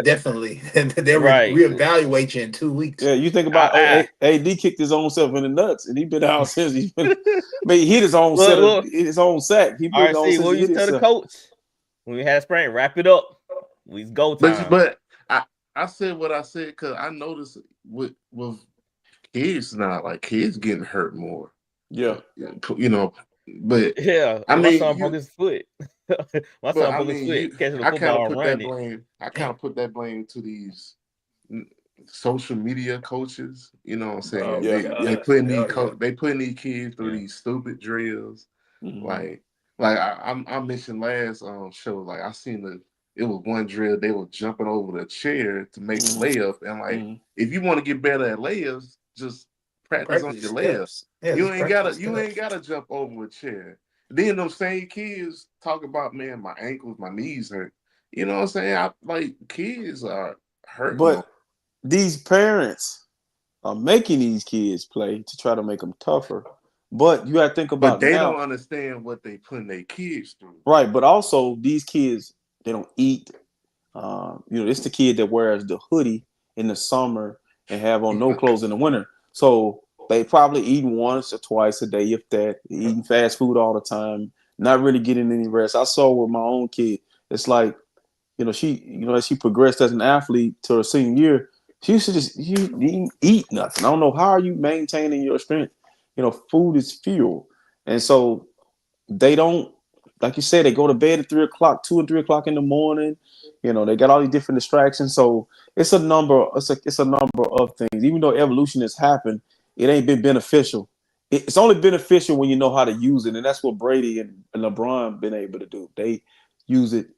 Definitely. And they'll reevaluate you in 2 weeks. Yeah, you think about AD kicked his own self in the nuts, and he been out since. He hit his own his own sack. He been on. What you tell the coach when we had a sprain? Wrap it up. We go time. But I said what I said because I noticed with kids now, like, kids getting hurt more. Yeah. But yeah, my son broke his foot. My son broke his foot catching the football and running. I kind of put that blame to these social media coaches. You know what I'm saying? They putting these kids through these stupid drills. Mm-hmm. Like I mentioned last show, like, I seen it was one drill, they were jumping over the chair to make a layup, and if you want to get better at layups, just practice on your layups. Yeah, you ain't gotta jump over a chair. Then them same kids talk about, man, my ankles, my knees hurt. You know what I'm saying? Kids are hurt. But these parents are making these kids play to try to make them tougher. But you got to think about, but they don't understand what they putting their kids through. Right, but also these kids, they don't eat. It's the kid that wears the hoodie in the summer and have on no clothes in the winter. So they probably eating once or twice a day, if that. Eating fast food all the time, not really getting any rest. I saw with my own kid. It's like, she, as she progressed as an athlete to her senior year, she used to just eat nothing. I don't know, how are you maintaining your strength? Food is fuel. And so they don't, like you said, they go to bed at 3 o'clock, 2 or 3 o'clock in the morning. They got all these different distractions. So it's a number of things. Even though evolution has happened, it ain't been beneficial. It's only beneficial when you know how to use it. And that's what Brady and LeBron been able to do. They use it.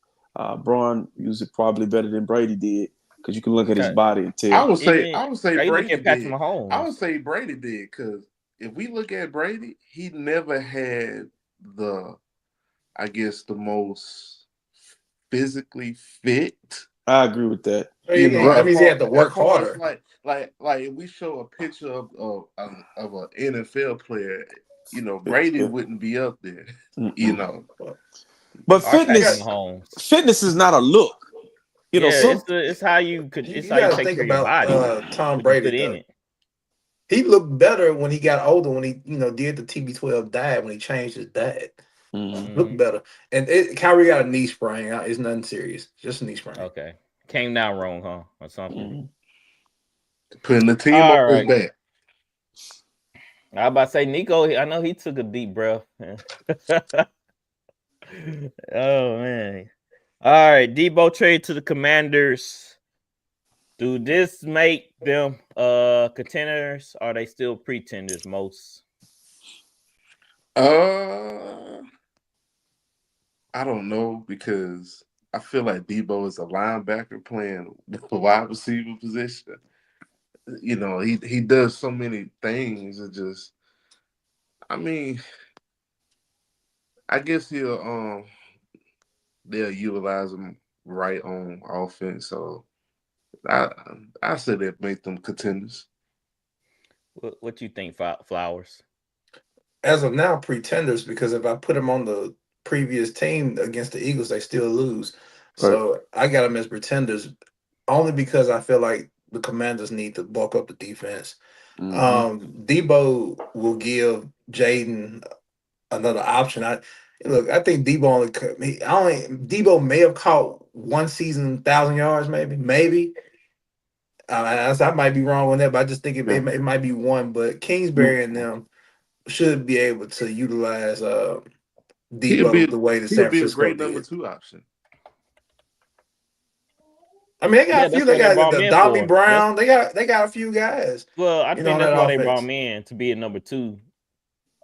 Bron used it probably better than Brady did, because you can look at his body and tell. I would say Brady did. Mahomes. I would say Brady did, because if we look at Brady, he never had the most physically fit. I agree with that. That means he had to work harder. Like if we show a picture of an NFL player, Brady wouldn't be up there. But fitness is not a look. It's how you could. It's how you take care of your body. Tom Brady. He looked better when he got older. When he, did the TB12 diet. When he changed his diet, looked better. And Kyrie got a knee sprain. It's nothing serious, just a knee sprain. Okay, came down wrong, huh, or something. Putting the team up his back. I was about to say, Nico. I know he took a deep breath. Oh man! All right, Deebo trade to the Commanders. Do this make them contenders? Or are they still pretenders? Most. I don't know, because I feel like Deebo is a linebacker playing the wide receiver position. He does so many things. It just, I guess they'll utilize him right on offense. So I said that make them contenders. What you think, Flowers? As of now, pretenders, because if I put them on the previous team against the Eagles, they still lose. So I got them as pretenders, only because I feel like the Commanders need to bulk up the defense. Mm-hmm. Deebo will give Jaden another option. I think Deebo may have caught one season 1,000 yards, maybe. I might be wrong on that, but I just think it might be one. But Kingsbury and them should be able to utilize Deebo the way that San He'll be a Francisco great number did. 2 option. I mean, they got a few. They got the Dobby Brown. They got a few guys. Well, I think that's why they brought him offense. in, to be a number 2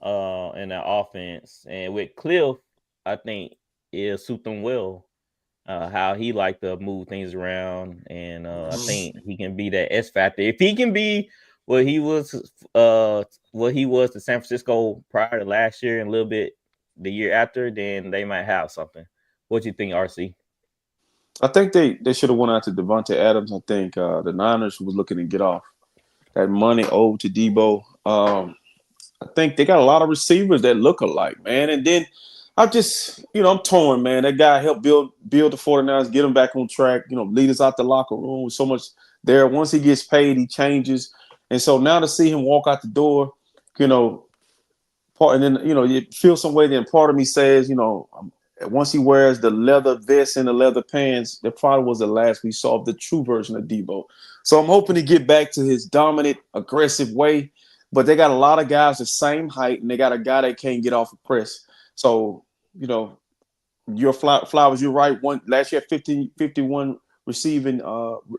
in that offense. And with Cliff, I think it'll suit them well. How he like to move things around, and I think he can be that S factor. If he can be what he was to San Francisco prior to last year and a little bit the year after, then they might have something. What do you think, RC? I think they should have went out to Davante Adams. I think the Niners was looking to get off that money owed to Deebo. I think they got a lot of receivers that look alike, man. And then I'm just, I'm torn, man. That guy helped build the 49ers, get them back on track, lead us out the locker room with so much there. Once he gets paid, he changes. And so now to see him walk out the door, and then, you feel some way. Then part of me says, once he wears the leather vest and the leather pants, that probably was the last we saw of the true version of Deebo. So I'm hoping to get back to his dominant, aggressive way. But they got a lot of guys the same height, and they got a guy that can't get off a press. So, your Flowers, you're right. Last year, 51 receiving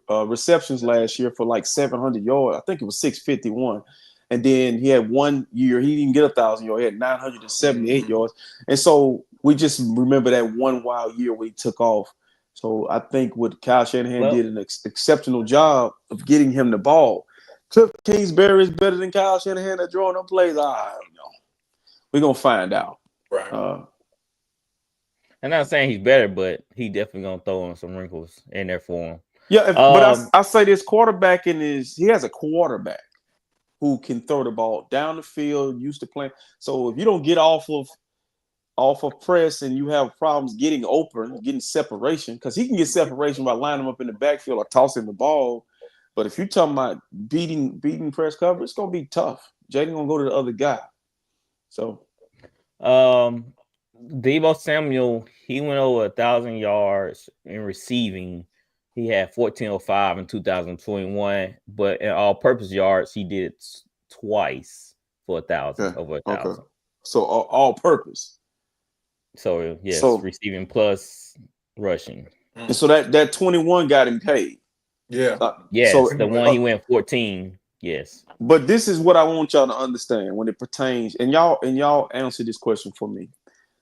receptions last year for like 700 yards. I think it was 651. And then he had 1 year, he didn't get 1,000 yards. He had 978 yards. And so we just remember that one wild year where he took off. So I think what Kyle Shanahan did an exceptional job of getting him the ball. Cliff Kingsbury is better than Kyle Shanahan at drawing up plays. I don't know. We're going to find out. Right. I'm not saying he's better, but he definitely going to throw in some wrinkles in there for him. Yeah, but I say this quarterback he has a quarterback who can throw the ball down the field, used to play. So if you don't get off of press and you have problems getting open, getting separation, because he can get separation by lining him up in the backfield or tossing the ball. But if you're talking about beating press cover, it's going to be tough. Jaden going to go to the other guy. So, Deebo Samuel, he went over 1,000 yards in receiving. He had 1,405 in 2021, but in all-purpose yards, he did it twice for 1,000, over 1,000. Okay. So all-purpose. So yes, receiving plus rushing. And so that 21 got him paid. Yeah. Yes, so, the one he went 14. Yes. But this is what I want y'all to understand when it pertains, and y'all answer this question for me.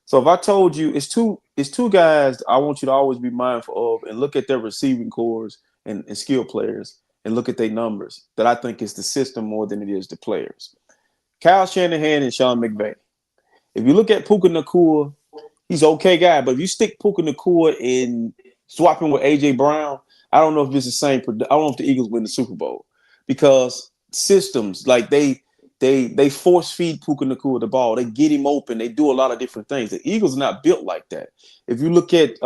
So if I told you it's two guys I want you to always be mindful of and look at their receiving cores and skill players and look at their numbers, that I think is the system more than it is the players. Kyle Shanahan and Sean McVay. If you look at Puka Nacua, he's okay guy, but if you stick Puka Nacua and swap him with AJ Brown, I don't know if it's the same. I don't know if the Eagles win the Super Bowl, because systems like they force feed Puka Nacua the ball. They get him open. They do a lot of different things. The Eagles are not built like that. If you look at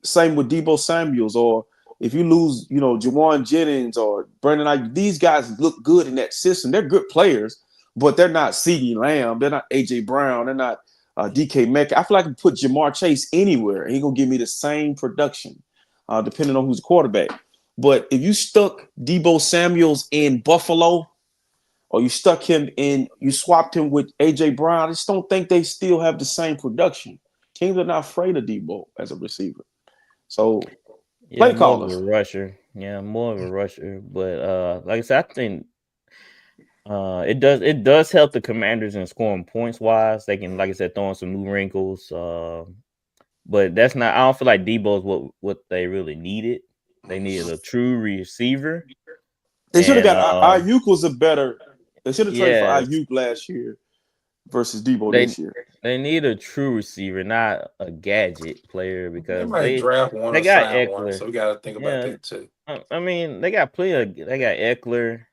same with Deebo Samuels, or if you lose, Jawan Jennings or Brandon Ayuk, these guys look good in that system. They're good players, but they're not CeeDee Lamb. They're not AJ Brown. They're not DK Metcalf. I feel like I can put Jamar Chase anywhere, and he's gonna give me the same production, depending on who's the quarterback. But if you stuck Deebo Samuels in Buffalo, or you swapped him with AJ Brown, I just don't think they still have the same production. Teams are not afraid of Deebo as a receiver. So play callers. More of a rusher. Yeah, more of a rusher. But like I said, I think it does help the Commanders in scoring points wise. They can, like I said, throw in some new wrinkles. But that's not. I don't feel like Deebo is what they really needed. They needed a true receiver. They should have got Ayuk was a better. They should have traded for Ayuk last year versus Deebo this year. They need a true receiver, not a gadget player, because they might draft one. They got Eckler, so we got to think about that too. I mean, they got Eckler,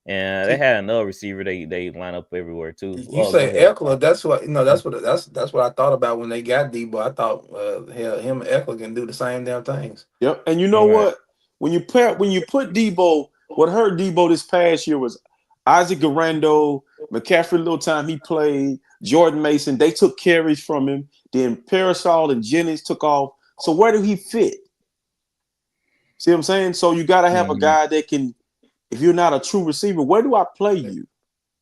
and they had another receiver. They line up everywhere too. You say Eckler? That's what That's what I thought about when they got Deebo. I thought him and Eckler can do the same damn things. Yep, and you know what? when you put Deebo, what hurt Deebo this past year was Isaac Garando, McCaffrey, little time he played, Jordan Mason, they took carries from him. Then Parasol and Jennings took off. So where do he fit? See what I'm saying? So you got to have a guy that can, if you're not a true receiver, where do I play you?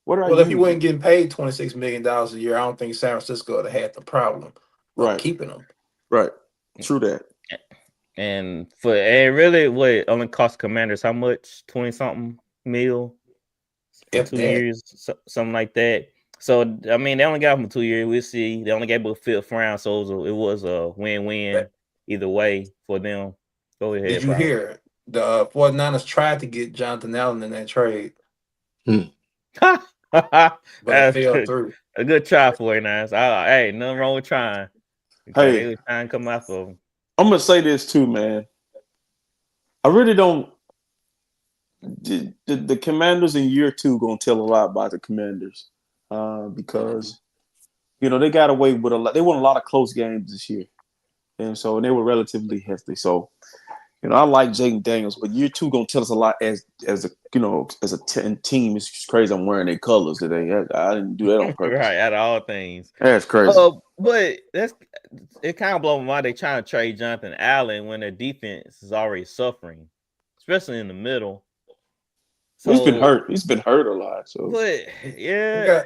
Well, if he wasn't getting paid $26 million a year, I don't think San Francisco would have had the problem of keeping him. Right. True that. And really, what only cost Commanders how much? 20-something mil for 2 years, something like that. So I mean, they only got him for 2 years. We'll see. They only gave him a fifth round, so it was a win-win either way for them. Go ahead. Did you hear the 49ers tried to get Jonathan Allen in that trade? But it fell through. A good try, 49ers. Hey, nothing wrong with trying. They were trying to come out for him. I'm gonna say this too, man. I really don't. The Commanders in year 2 gonna tell a lot about the Commanders because they got away with a lot. They won a lot of close games this year, and they were relatively hefty. So I like Jaden Daniels, but year 2 gonna tell us a lot as a team. It's crazy. I'm wearing their colors today. I didn't do that on purpose. Right, out of all things. That's crazy. But it kind of blows my mind. They trying to trade Jonathan Allen when their defense is already suffering, especially in the middle. So he's been hurt. He's been hurt a lot. So, but yeah,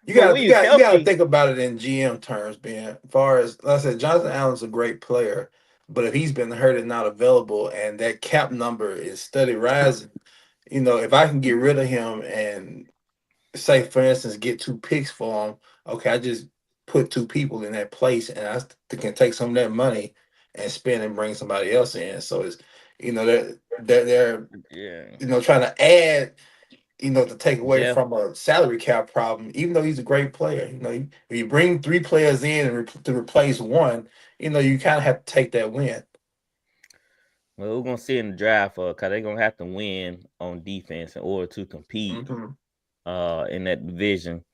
you got to think about it in GM terms. Being as far as like I said, Jonathan Allen's a great player. But if he's been hurt and not available, and that cap number is steady rising, if I can get rid of him and say, for instance, get 2 picks for him, okay, I just put 2 people in that place, and I can take some of that money and spend and bring somebody else in. So it's they're trying to add, to take away from a salary cap problem, even though he's a great player. If you bring 3 players in to replace one, you kind of have to take that win. Well, we're gonna see in the draft because they're gonna have to win on defense in order to compete in that division.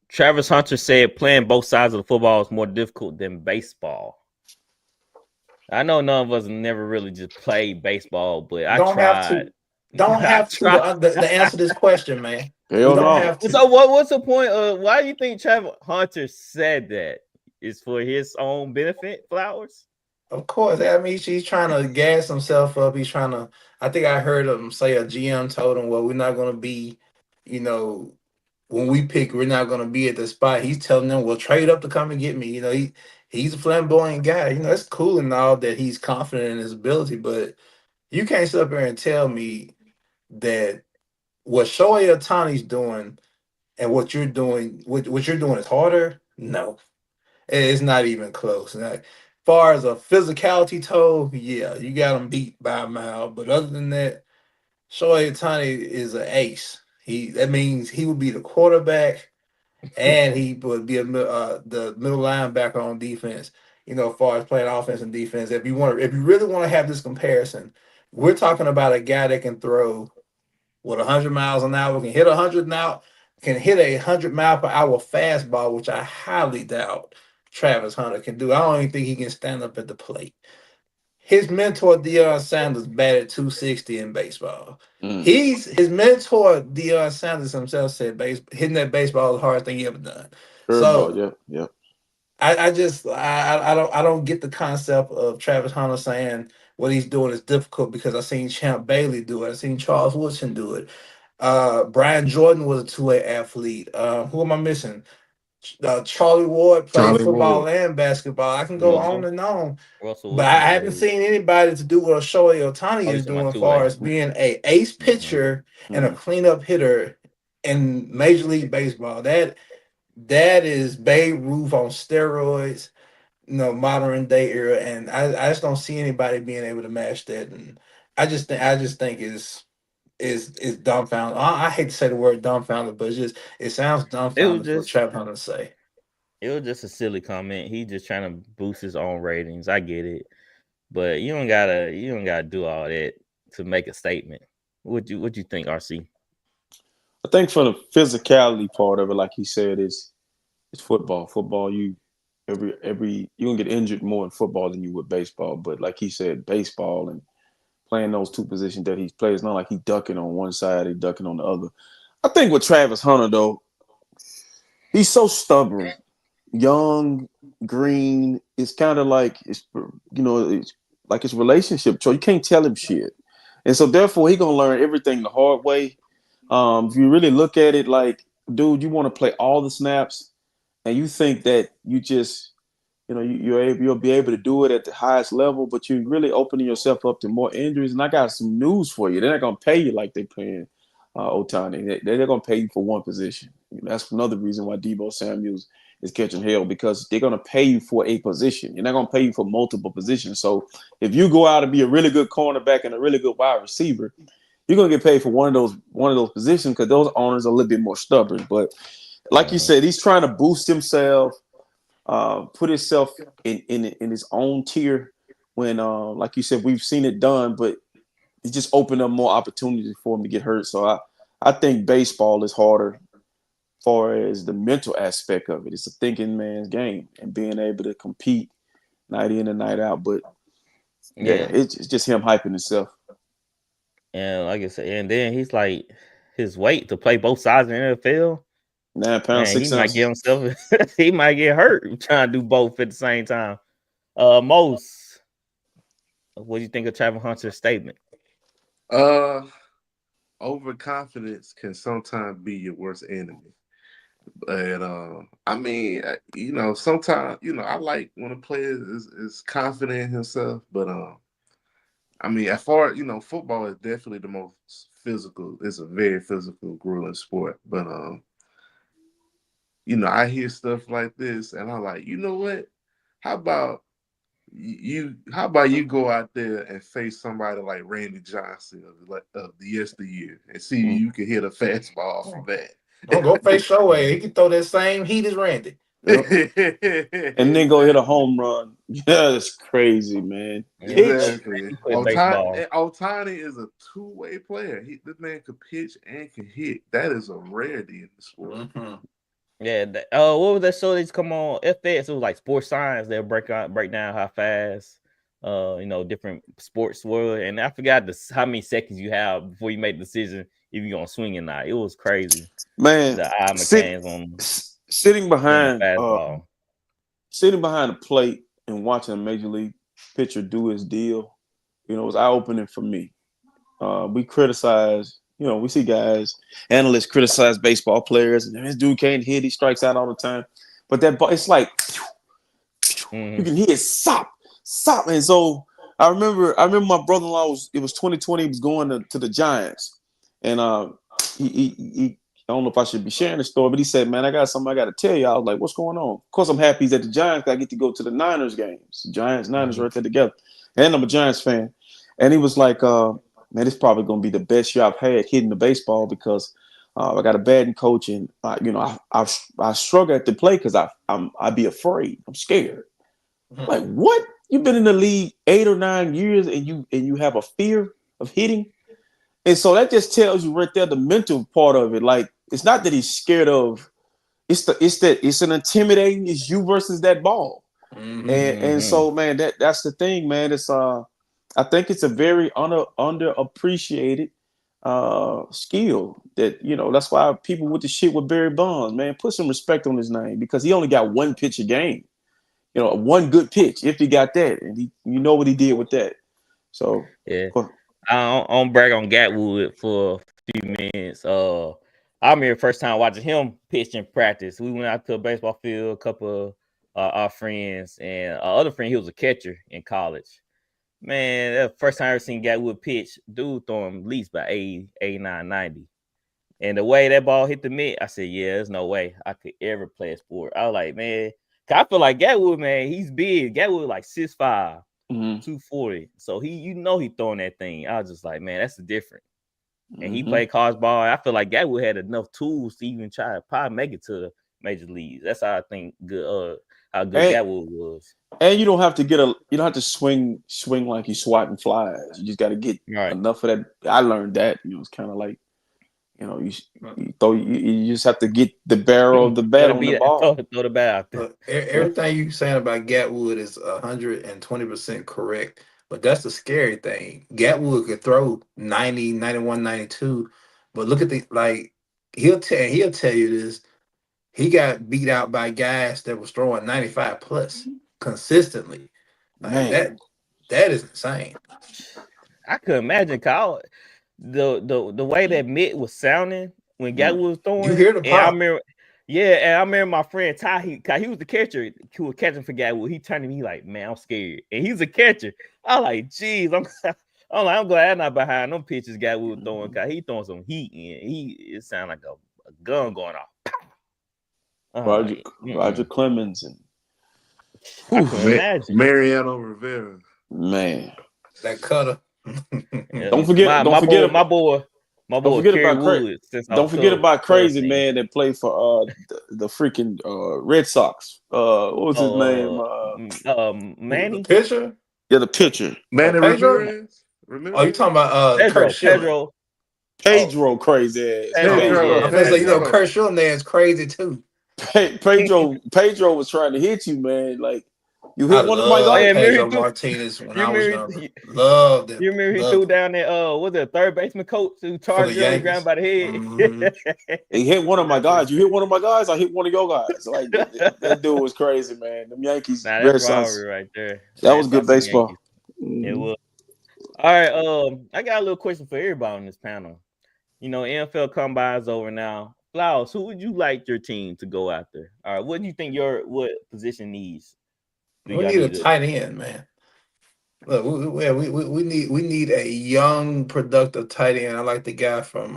Travis Hunter said playing both sides of the football is more difficult than baseball. I know none of us never really just played baseball, but I tried. Don't have to answer this question, man. Hell no. So what's the point of why do you think Travis Hunter said that? Is for his own benefit, Flowers? Of course. I mean, he's trying to gas himself up. He's trying to. I think I heard him say a GM told him, "Well, we're not going to be, when we pick, we're not going to be at the spot." He's telling them, "Well, trade up to come and get me." He's a flamboyant guy. It's cool and all that he's confident in his ability, but you can't sit up here and tell me that what Shohei Ohtani's doing and what you're doing, what you're doing is harder. No, it's not even close. As far as a physicality toll, yeah, you got him beat by a mile. But other than that, Shohei Ohtani is an ace. That means he would be the quarterback, and he would be the middle linebacker on defense. As far as playing offense and defense, if you really want to have this comparison, we're talking about a guy that can throw 100 miles an hour, can hit 100 now, can hit 100 mile per hour fastball, which I highly doubt Travis Hunter can do. I don't even think he can stand up at the plate. His mentor Deion Sanders batted 260 in baseball. His mentor Deion Sanders himself said hitting that baseball is the hardest thing he ever done. Yeah. I don't get the concept of Travis Hunter saying what he's doing is difficult because I've seen Champ Bailey do it. I've seen Charles Woodson do it. Brian Jordan was a 2-way athlete. Who am I missing? Charlie Ward played football and basketball. I can go on and on. But I haven't seen anybody to do what Shohei Ohtani is doing as far as being an ace pitcher and a cleanup hitter in Major League Baseball. That is Babe Ruth on steroids, modern day era, and I just don't see anybody being able to match that. And I just think is dumbfounded. I hate to say the word dumbfounded, but it sounds dumbfounded for Travis Hunter to say. It was just a silly comment. He's just trying to boost his own ratings. I get it, but you don't gotta do all that to make a statement. What you think, RC? I think for the physicality part of it, like he said, it's football. Football, you you're gonna get injured more in football than you would baseball. But like he said, baseball and playing those two positions that he plays, not like he ducking on one side, he ducking on the other. I think with Travis Hunter though, he's so stubborn, young, green. It's kind of like it's like his relationship. So you can't tell him shit, and so therefore he gonna learn everything the hard way. If you really look at it, like, dude, you want to play all the snaps, and you think that you just, you'll be able to do it at the highest level, but you're really opening yourself up to more injuries. And I got some news for you. They're not gonna pay you like they're paying Otani. They're gonna pay you for one position. That's another reason why Deebo Samuels is catching hell, because they're gonna pay you for a position. You're not gonna pay you for multiple positions. So if you go out and be a really good cornerback and a really good wide receiver, you're gonna get paid for one of those positions, because those owners are a little bit more stubborn. But like you said, he's trying to boost himself, put himself in his own tier. When like you said, we've seen it done, but it just opened up more opportunities for him to get hurt. So I think baseball is harder as far as the mental aspect of it. It's a thinking man's game and being able to compete night in and night out. But yeah, it's just him hyping himself. And like I said, and then he's like, his weight to play both sides in the NFL. 9 pounds, 6 he might ounces. get himself. He might get hurt trying to do both at the same time. Most, what do you think of Travis Hunter's statement? Overconfidence can sometimes be your worst enemy. And I mean, sometimes, I like when a player is confident in himself, but I mean, as far as, football is definitely the most physical. It's a very physical, grueling sport. But I hear stuff like this, and I'm like, you know what? How about you go out there and face somebody like Randy Johnson of the yesteryear and see if you can hit a fastball off of that. Don't go face Shohei. He can throw that same heat as Randy. And then go hit a home run. Yeah, that's crazy, man. Exactly. Otani is a two-way player. This man could pitch and can hit. That is a rarity in the sport. Mm-hmm. Yeah. What was that show that's come on FX? It was like sports science. They'll break down how fast, different sports were. And I forgot how many seconds you have before you make the decision if you're gonna swing or not. It was crazy, man. The eye mechanics on sitting behind fastball. Sitting behind the plate and watching a major league pitcher do his deal, it was eye-opening for me. We criticize, we see analysts criticize baseball players, and this dude can't hit, he strikes out all the time. But that ball, it's like, you can hear it sop. And so I remember my brother-in-law it was 2020, he was going to the Giants. And he I don't know if I should be sharing the story, but he said, man, I got something I got to tell you. I was like, what's going on? Of course, I'm happy he's at the Giants. I get to go to the Niners games. Niners right there together. And I'm a Giants fan. And he was like, man, it's probably going to be the best year I've had hitting the baseball, because I got a batting coach, and I struggle at the play because I'd be afraid. I'm scared. Like, what? You've been in the league 8 or 9 years and you have a fear of hitting? And so that just tells you right there the mental part of it. Like, it's not that he's scared of, it's an intimidating, it's you versus that ball. Mm-hmm. And so, man, that's the thing, man. It's I think it's a very underappreciated skill that, that's why people with the shit with Barry Bonds, man, put some respect on his name, because he only got one pitch a game. One good pitch, if he got that, and what he did with that. So yeah. I don't brag on Gatwood for a few minutes. I remember the first time watching him pitch in practice. We went out to a baseball field, a couple of our friends, and our other friend, he was a catcher in college. Man, that first time I ever seen Gatwood pitch, dude throw him at least by 89, 90. And the way that ball hit the mitt, I said, yeah, there's no way I could ever play a sport. I was like, man, I feel like Gatwood, man, he's big. Gatwood like 6'5". 240. So he throwing that thing. I was just like, man, that's the difference. And he played college ball. I feel like Gatwood had enough tools to even try to probably make it to the major leagues. That's how I think how good Gatwood was. And you don't have to swing like you swatting flies. You just got to get enough of that. I learned that. It's kind of like, you just have to get the barrel of the bat on the ball. Throw the bat out there. Look, everything you saying about Gatwood is 120% correct, but that's the scary thing. Gatwood could throw 90, 91, 92, but look at he'll tell you this. He got beat out by guys that was throwing 95 plus consistently. Like that is insane. I couldn't imagine Kyle the way that Mitt was sounding when Gatwood was throwing. You hear the pop. And I remember my friend Ty, he was the catcher. He was catching for Gatwood. He turned to me like, man, I'm scared. And he's a catcher. I like, geez, I'm glad I'm not behind them pitches Gatwood throwing. Cause he throwing some heat in. It sounded like a gun going off. Roger Clemens and Mariano Rivera. Man, that cutter. Don't forget my boy. Don't forget about Crazy Man that played for the freaking Red Sox. What was his name? Manny. The pitcher. Yeah, the pitcher. Manny Ramirez. Oh, you talking about Pedro crazy ass. Pedro. Kurt Schilling is crazy too. Pedro was trying to hit you, man. Like you hit one of my guys. Pedro Martinez when I was younger. Loved it. You remember he threw down that was it a third baseman coach who charged him ground by the head? Mm-hmm. He hit one of my guys. You hit one of my guys, I hit one of your guys. Like that dude was crazy, man. Them Yankees, that's robbery right there. That was good baseball. It was. All right, I got a little question for everybody on this panel. NFL Combine's over now. Flowers, who would you like your team to go after? All right, what do you think what position needs? We need a tight end, man. Look, we need a young, productive tight end. I like the guy from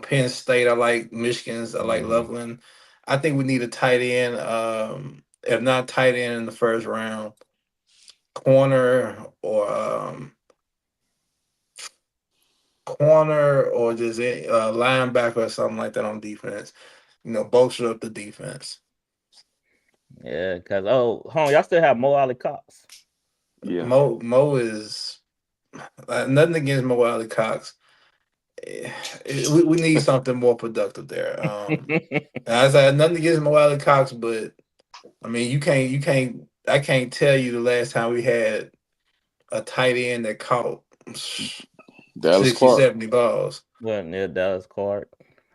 Penn State. I like Michigan's. I like Loveland. I think we need a tight end. If not tight end in the first round, corner or just a linebacker or something like that on defense. Bolster up the defense. Yeah, because y'all still have Mo Alley Cox. Yeah, Mo is nothing against Mo Alley Cox. We need something more productive there. I said nothing against Mo Alley Cox, but I mean I can't tell you the last time we had a tight end that caught 60, 70 balls. Well, yeah, Dallas Clark.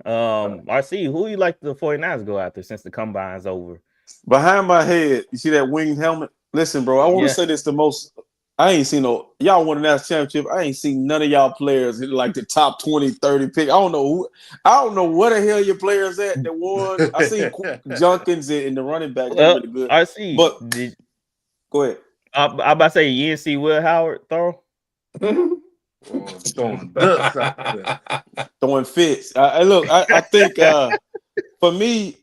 RC, who you like the 49ers go after since the Combine's over? Behind my head, you see that winged helmet? Listen, bro, I want to say this the most. I ain't seen y'all won a national championship. I ain't seen none of y'all players in like the top 20, 30 pick. I don't know what the hell your players at that won. I seen Junkins in the running back. Really good. RC, but go ahead. I'm about to say you didn't see Will Howard throw. Throwing ducks out there. Throwing fits. I think for me,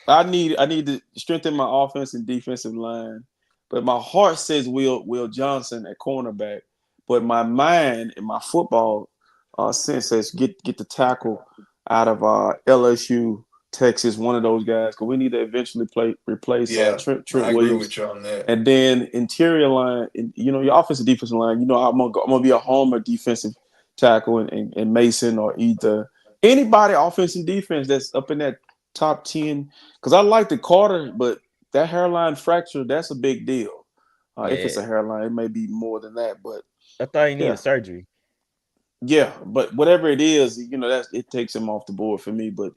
I need to strengthen my offense and defensive line. But my heart says Will Johnson at cornerback. But my mind and my football sense says get the tackle out of LSU, Texas, one of those guys. Because we need to eventually replace Trent I Williams. agree with you on that. And then interior line, your offensive defensive line, I'm gonna be a homer defensive tackle and Mason or either anybody offensive defense that's up in that top 10. Because I like the Carter, but that hairline fracture, that's a big deal. If it's a hairline, it may be more than that. But I thought he needed surgery. Yeah, but whatever it is, it takes him off the board for me. But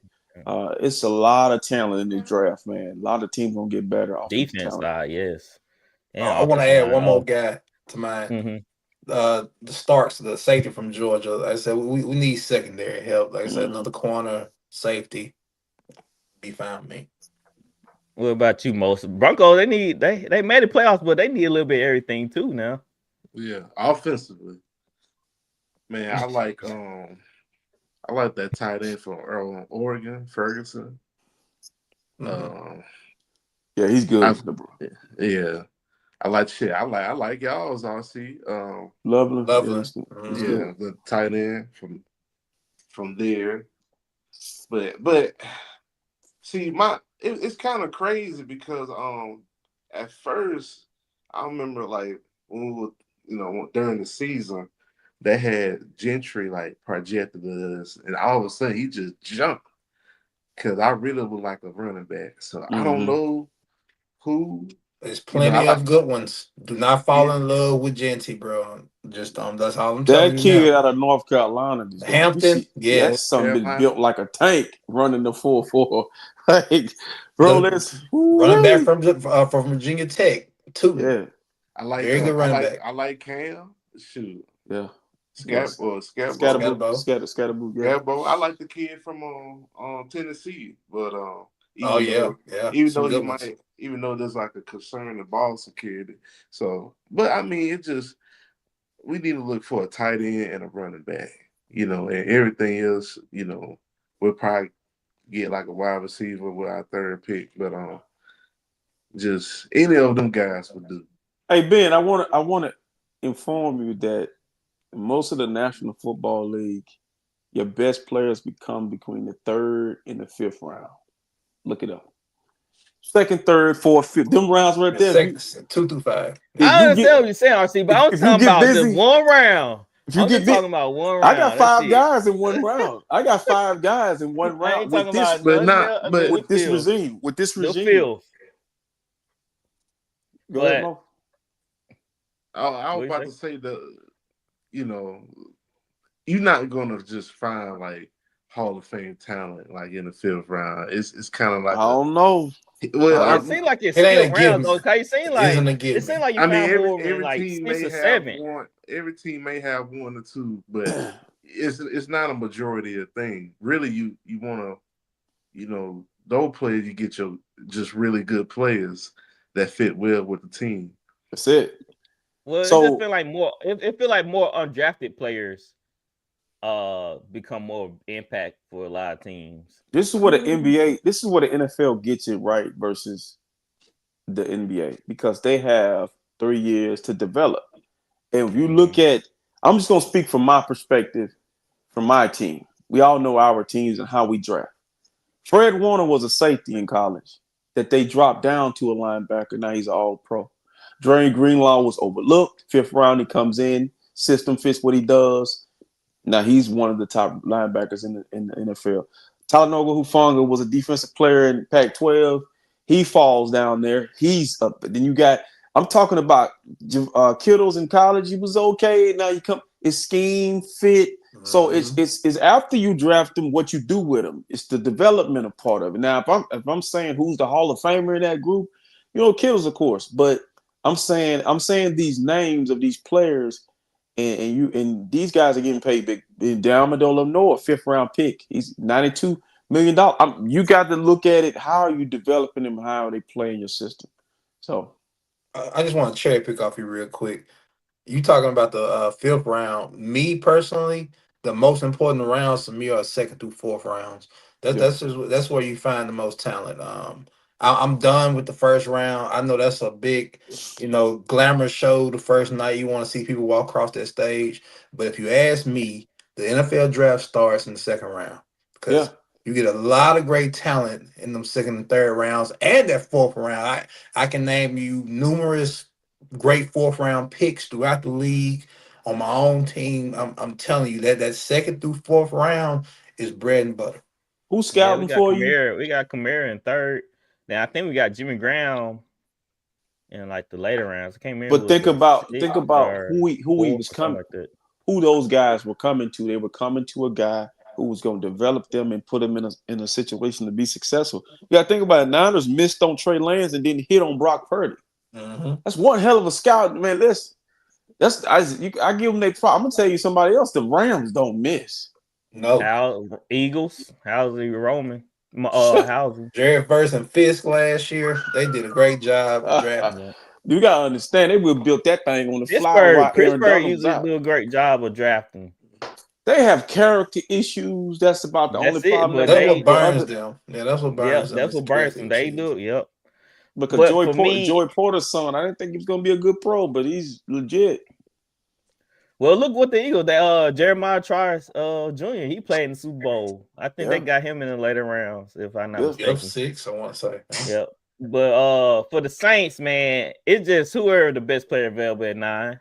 it's a lot of talent in this draft, man. A lot of teams gonna get better off defense side, yes. I want to add one more guy to mine. Mm-hmm. The Starks, the safety from Georgia. Like I said, we need secondary help. Like I said, another corner, safety. Be fine with me. What about you, Most? Broncos, they made the playoffs, but they need a little bit of everything too now. Yeah, offensively. Man, I like that tight end from Oregon, Ferguson. Yeah, he's good. Yeah. I like y'all's RC. Lovely. Yeah, the tight end from there. But see, it's kind of crazy because at first I remember like when we were, during the season, they had Gentry like projected us, and all of a sudden he just jumped. Because I really would like a running back. So I don't know who. There's plenty of good ones. Do not fall in love with Genty, bro. Just that's all I'm telling That you kid now. out of North Carolina, Hampton, that's something built like a tank running the 4-4. Like, bro, that's running back from Virginia Tech too. Yeah, I like very good running back. I like Cam. Shoot, yeah. Scatterbo. Yeah. I like the kid from Tennessee, but even though there's like a concern of ball security. So, but I mean, it just we need to look for a tight end and a running back, and everything else, we'll probably get like a wide receiver with our third pick, but just any of them guys would do. Hey Ben, I want to inform you that most of the National Football League, your best players become between the 3rd and the 5th round. Look it up. 2nd, 3rd, 4th, 5th. Them rounds right there. 2 through 5. I understand what you're saying, RC, but I'm talking about just one round. I'm just talking about one round. I got 5 guys in one round. I got 5 guys in one round with this regime. With this regime. Go ahead, Mo. I was about to say you're not gonna just find like Hall of Fame talent like in the 5th round. It's kind of like I don't know. Well, it seems like it's still round though. It seems like you found more in like 6 or 7. Every team may have 1 or 2, but it's not a majority of thing. Really, you want to, those players you get your just really good players that fit well with the team. That's it. Well, it just feel like more. It feel like more undrafted players become more impact for a lot of teams. This is what the NFL gets it right versus the NBA, because they have 3 years to develop. And if you look at, I'm just gonna speak from my perspective, from my team. We all know our teams and how we draft. Fred Warner was a safety in college that they dropped down to a linebacker. Now he's an all-pro. Dre Greenlaw was overlooked. 5th round, he comes in. System fits what he does. Now he's one of the top linebackers in the NFL. Talanoa Hufanga was a defensive player in Pac-12. He falls down there. He's up. Then you got, I'm talking about Kittles in college. He was okay. Now you come, it's scheme, fit. So it's after you draft them, what you do with them. It's the developmental part of it. Now, if I'm saying who's the Hall of Famer in that group, Kittles, of course. But I'm saying these names of these players, and these guys are getting paid big. Amendola Noah, 5th round pick. He's $92 million. You got to look at it. How are you developing them? How are they playing your system? So I just want to cherry pick off you real quick. You talking about the 5th round. Me personally, the most important rounds to me are 2nd through 4th rounds. That's where you find the most talent. I'm done with the 1st round. I know that's a big, glamorous show the first night. You want to see people walk across that stage. But if you ask me, the NFL draft starts in the 2nd round, because you get a lot of great talent in them 2nd and 3rd rounds, and that 4th round. I can name you numerous great 4th round picks throughout the league on my own team. I'm telling you that 2nd through 4th round is bread and butter. Who's scouting for you? We got Kamara in 3rd. Now I think we got Jimmy Graham in like the later rounds. But think about who he was coming. Like who those guys were coming to. They were coming to a guy who was going to develop them and put them in a situation to be successful. You got to think about it. Niners missed on Trey Lance and didn't hit on Brock Purdy. That's one hell of a scout, man. I give them their prop. I'm gonna tell you somebody else. The Rams don't miss. No. Eagles. How's he roaming? Jared Verse and Fisk last year, they did a great job drafting. You gotta understand, they will build that thing on the fly. Pittsburgh usually do a great job of drafting. They have character issues. That's about the only problem. That's what burns them. Yeah, that's what burns them. That's what burns them. They do. Yep. Because Joey Porter's son, I didn't think he was gonna be a good pro, but he's legit. Well, look what the Eagles, Jeremiah Trice Jr., he played in the Super Bowl. I think they got him in the later rounds, if I'm not mistaken. 6, I want to say. Yep. But for the Saints, man, it's just whoever the best player available at 9.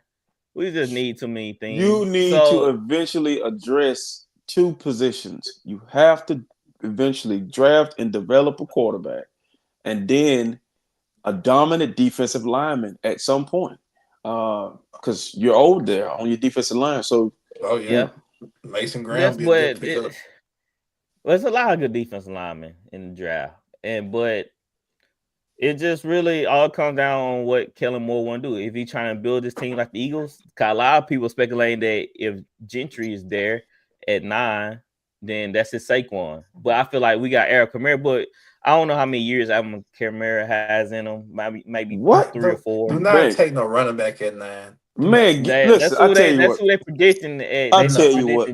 We just need too many things. You need to eventually address two positions. You have to eventually draft and develop a quarterback, and then a dominant defensive lineman at some point. Because you're old there on your defensive line. So, Mason Graham be a good pickup. There's a lot of good defensive linemen in the draft, but it just really all comes down on what Kellen Moore want to do. If he's trying to build this team like the Eagles, a lot of people speculating that if Gentry is there at 9, then that's his Saquon. But I feel like we got Eric Kamara, but I don't know how many years Alvin Kamara has in him. Maybe what? 3 or 4. Do not take no running back at 9. Man, listen, I tell you what. That's who they predicting. I tell you what.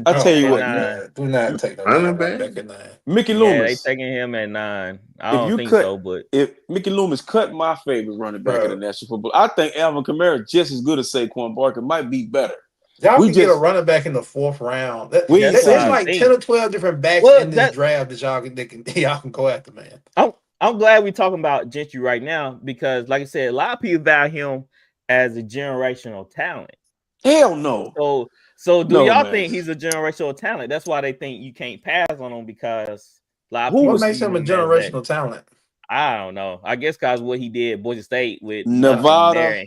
Do not take no running back at 9. Mickey Loomis. They taking him at 9. I don't think so, but if Mickey Loomis cut my favorite running back in the National Football, I think Alvin Kamara just as good as Saquon Barkley, might be better. Y'all can get a running back in the 4th round. There's like 10 or 12 different backs in this draft that y'all can go after, man. I'm glad we're talking about Gentry right now because, like I said, a lot of people value him as a generational talent. Hell no. So do y'all think he's a generational talent? That's why they think you can't pass on him because a lot of people. What makes him a generational talent? I don't know. I guess because what he did at Boise State with Nevada.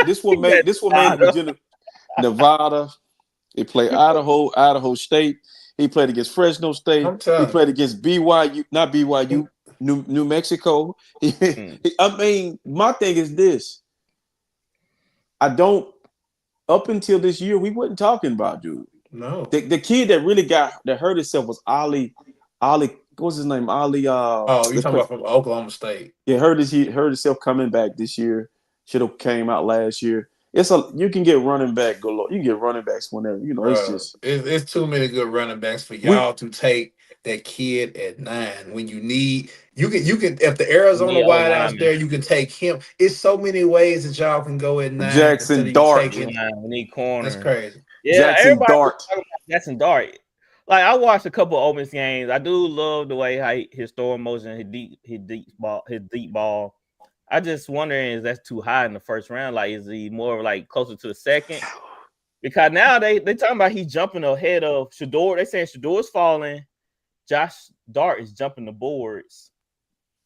This what made him Nevada. He played Idaho State. He played against Fresno State. He played against BYU, not BYU, New Mexico. I mean, my thing is this. Up until this year, we wasn't talking about dude. No. The kid that really that hurt himself was Ali. What's his name? Ali. You're talking about from Oklahoma State. Yeah, he hurt himself coming back this year. Should have came out last year. You can get running back galore. You can get running backs whenever. It's too many good running backs for y'all to take that kid at 9 when you need. You can if the Arizona wideouts there, you can take him. It's so many ways that y'all can go at 9. Jackson Dart. We need corner. That's crazy. Yeah, Jackson Dart. Like I watched a couple of Ole Miss games. I do love the way his throw motion, his deep ball. I just wondering is that's too high in the first round? Like, is he more like closer to the second? Because now they talking about he's jumping ahead of Shador. They saying Shador's falling. Josh Dart is jumping the boards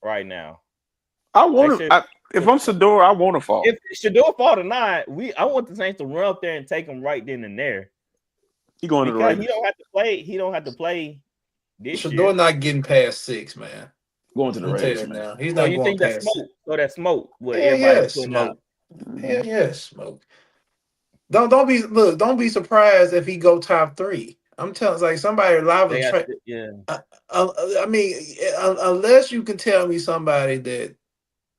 right now. If I'm Shador, I want to fall. If Shador fall to 9, I want the Saints to run up there and take him right then and there. He going to the right. He don't have to play. He don't have to play this year. Shador not getting past 6, man. Going to the Raiders now. He's not you going think that's smoke? So that's smoke. Smoke. Smoke. Don't be surprised if he go top 3. I'm telling like somebody live. I mean, unless you can tell me somebody that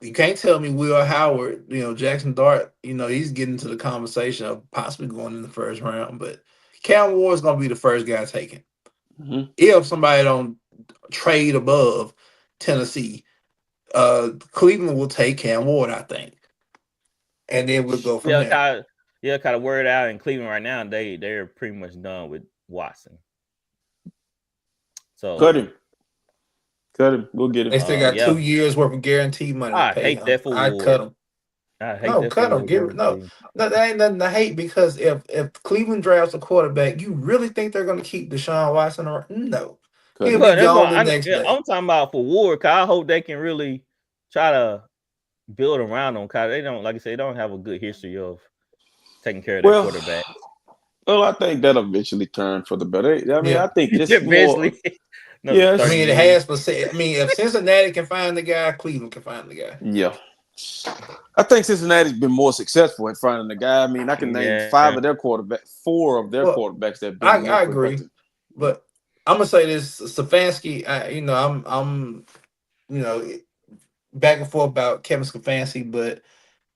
you can't tell me Will Howard, Jackson Dart, he's getting to the conversation of possibly going in the first round, but Cam Ward's gonna be the first guy taken. Mm-hmm. If somebody don't trade above Tennessee, Cleveland will take Cam Ward, I think, and then we'll go from there. Kind of word out in Cleveland right now. They're pretty much done with Watson. So cut him. We'll get him. They still got 2 years worth of guaranteed money. I hate that for I cut him. Cut him. Give him no. That ain't nothing to hate because if Cleveland drafts a quarterback, you really think they're going to keep Deshaun Watson around? No. I'm talking about for Ward. Cause I hope they can really try to build around them. Cause they don't, like I said, they don't have a good history of taking care of their quarterback. Well, I think that'll eventually turn for the better. I mean, I think this eventually. It has. But if Cincinnati can find the guy, Cleveland can find the guy. Yeah. I think Cincinnati's been more successful at finding the guy. I mean, I can name 4 of their quarterbacks that. I agree, but I'm gonna say this: Stefanski. I'm back and forth about Kevin Stefanski, but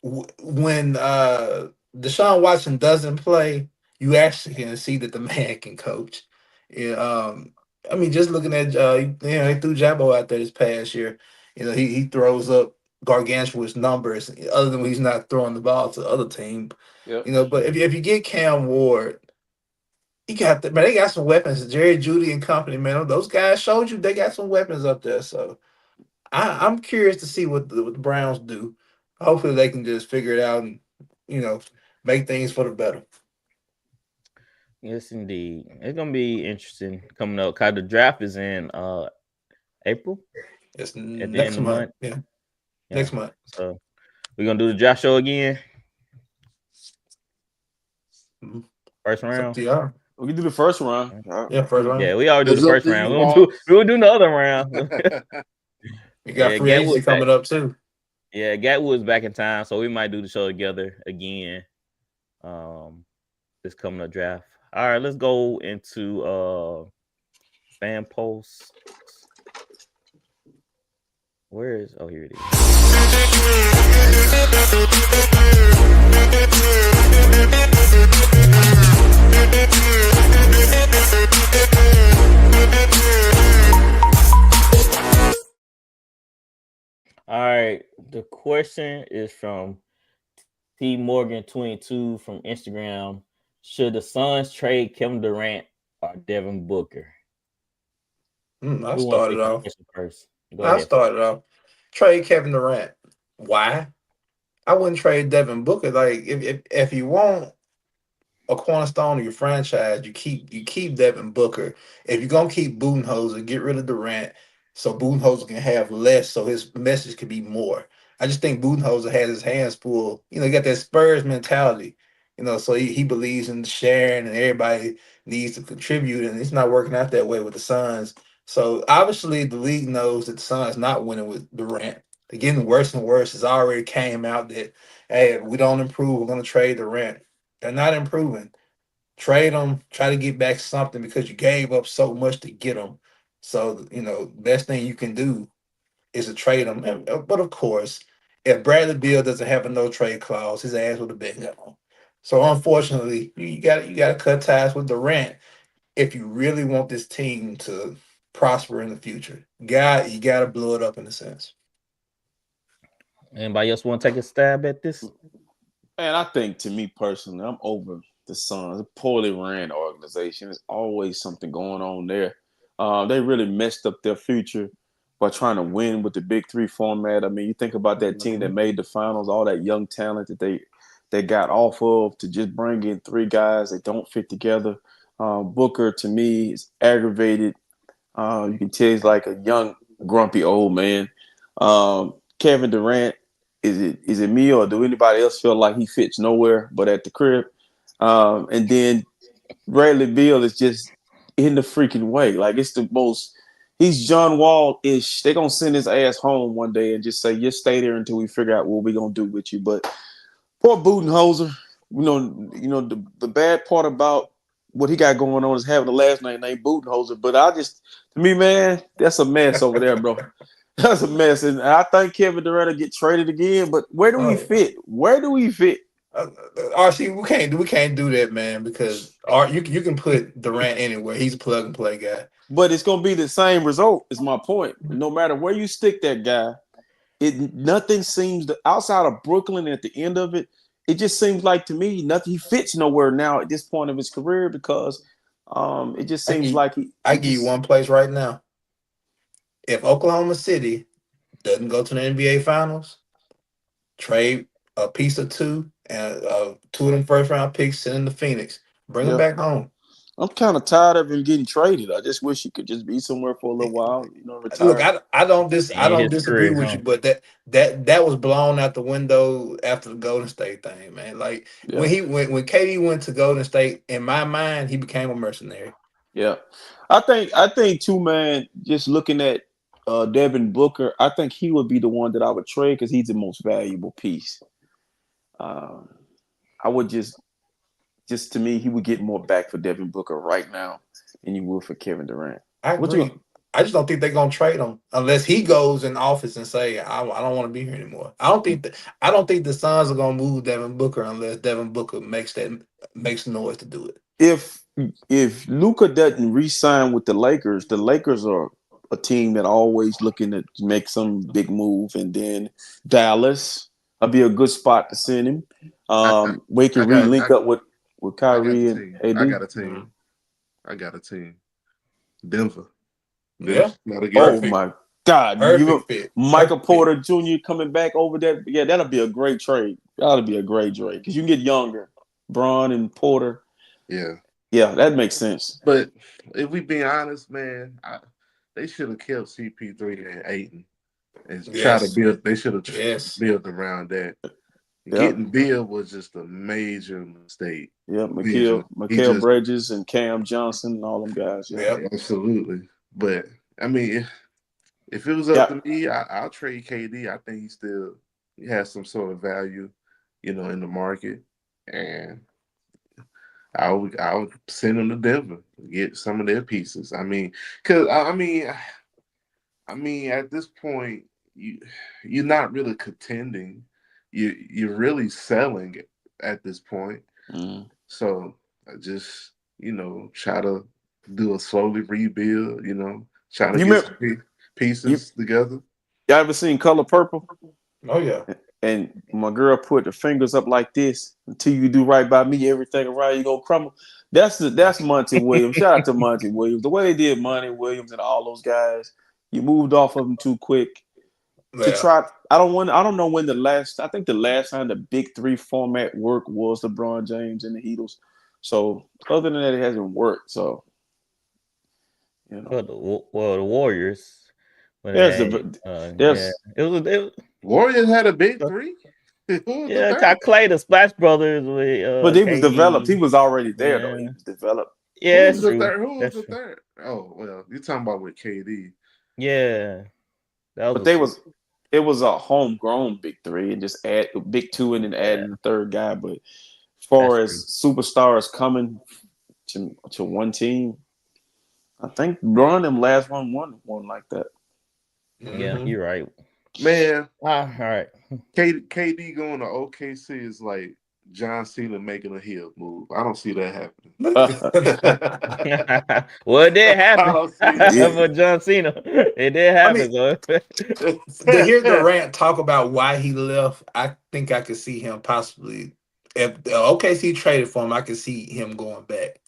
when Deshaun Watson doesn't play, you actually can see that the man can coach. Yeah, I mean, just looking at he threw Jabbo out there this past year. He throws up gargantuous numbers. Other than when he's not throwing the ball to the other team, But if you get Cam Ward, they got some weapons. Jerry Jeudy and company, man. Those guys showed you they got some weapons up there. So I'm curious to see what the Browns do. Hopefully they can just figure it out and make things for the better. Yes, indeed. It's gonna be interesting coming up. Cause the draft is in April. It's At the end next of the month. month. Yeah, next month. So we're gonna do the draft show again. First round. Yeah, We can do the first round. yeah, first round. Yeah, we already do It's the up first to round. you, We'll do the other round. You got Yeah, free agency Gatwood's back. coming up too. Yeah, Gatwood's back in time, so we might do the show together again. This coming up draft. All right, let's go into fan posts. Where is? Oh, here it is. All right, the question is from T Morgan 22 from Instagram. Should the Suns trade Kevin Durant or Devin Booker? I started off. First. I started off. Trade Kevin Durant. Why? I wouldn't trade Devin Booker. Like if you want a cornerstone of your franchise, you keep Devin Booker. If you're gonna keep Budenholzer, get rid of Durant so Budenholzer can have less, so his message could be more. I just think Budenholzer has his hands full. You know, he got that Spurs mentality. You know, so he believes in sharing and everybody needs to contribute, and it's not working out that way with the Suns. So obviously the league knows that the Suns not winning with Durant. They're getting worse and worse. It's already came out that hey, if we don't improve, we're gonna trade Durant. They're not improving. Trade them. Try to get back something because you gave up so much to get them. So you know, best thing you can do is to trade them. But of course, if Bradley Beal doesn't have a no trade clause, his ass would have been gone. So unfortunately, you got to cut ties with Durant if you really want this team to prosper in the future. You got to blow it up in a sense. Anybody else want to take a stab at this? Man, I think to me personally, I'm over the Suns. A poorly ran organization. There's always something going on there. They really messed up their future by trying to win with the Big Three format. I mean, you think about that team that made the finals, all that young talent that they got off of to just bring in three guys that don't fit together. Booker, to me, is aggravated. You can tell he's like a young, grumpy old man. Kevin Durant, is it me or do anybody else feel like he fits nowhere but at the crib? And then Bradley Beal is just in the freaking way. Like it's the most. He's John Wall-ish. They're gonna send his ass home one day and just say, "You stay there until we figure out what we're gonna do with you." But poor Budenholzer. You know the bad part about what he got going on is having the last name named Budenholzer. But to me, man, that's a mess over there, bro. That's a mess, and I think Kevin Durant will get traded again. But where do we fit? Where do we fit? RC, we can't do that, man, because you can put Durant anywhere. He's a plug and play guy. But it's gonna be the same result. Is my point. No matter where you stick that guy, nothing seems to outside of Brooklyn. At the end of it, it just seems like to me nothing. He fits nowhere now at this point of his career because it just seems like I give you one place right now. If Oklahoma City doesn't go to the NBA Finals, trade a piece or two and two of them first round picks, send them to Phoenix, bring them back home. I'm kind of tired of him getting traded. I just wish he could just be somewhere for a little while, retire. Look, I don't disagree with you, but that was blown out the window after the Golden State thing, man. Like when KD went to Golden State, in my mind, he became a mercenary. Yeah, I think too, man. Just looking at Devin Booker, I think he would be the one that I would trade because he's the most valuable piece. I would just to me, he would get more back for Devin Booker right now than you would for Kevin Durant. I agree. I just don't think they're gonna trade him unless he goes in office and say, "I don't want to be here anymore." I don't think the Suns are gonna move Devin Booker unless Devin Booker makes noise to do it. If Luka doesn't re-sign with the Lakers are a team that always looking to make some big move, and then Dallas will be a good spot to send him. We can re-link up with Kyrie and AD. I got a team. Denver. Yeah. Oh my God! Michael Perfect Porter Jr. coming back over there. Yeah, that'll be a great trade. That'll be a great trade because you can get younger. Braun and Porter. Yeah. Yeah, that makes sense. But if we be honest, man, they should have kept CP3 and Ayton and try to build. They should have built around that. Yep. Getting Bill was just a major mistake. Yeah, Mikal Bridges and Cam Johnson and all them guys. Yeah, absolutely. But I mean, if it was up to me, I'll trade KD. I think he has some sort of value, in the market, and I would send him to Denver, get some of their pieces. I mean, because I mean, at this point, you're not really contending. You're really selling at this point. Mm. So I just try to do a slowly rebuild. Try to get some pieces together. Y'all ever seen Color Purple? Oh yeah. And my girl put her fingers up like this. Until you do right by me, everything around you gonna crumble. That's Monty Williams. Shout out to Monty Williams. The way they did Monty Williams and all those guys, you moved off of them too quick. To try, I don't know when I think the last time the Big Three format worked was LeBron James and the Heatles. So other than that, it hasn't worked. So well, the Warriors. Warriors had a Big Three. Clay, the Splash Brothers. But he was developed. He was already there though. He was developed. Yeah, Who was the third? Oh well, you're talking about with KD. Yeah, it was a homegrown Big Three and just add Big Two and then adding the third guy. But as far as superstars coming to one team, I think Braun them last one like that. Yeah, you're right, man. All right, KD going to OKC is like John Cena making a heel move. I don't see that happening. Well, it did happen for John Cena. It did happen. To hear Durant talk about why he left, I think I could see him possibly. If OKC traded for him, I could see him going back.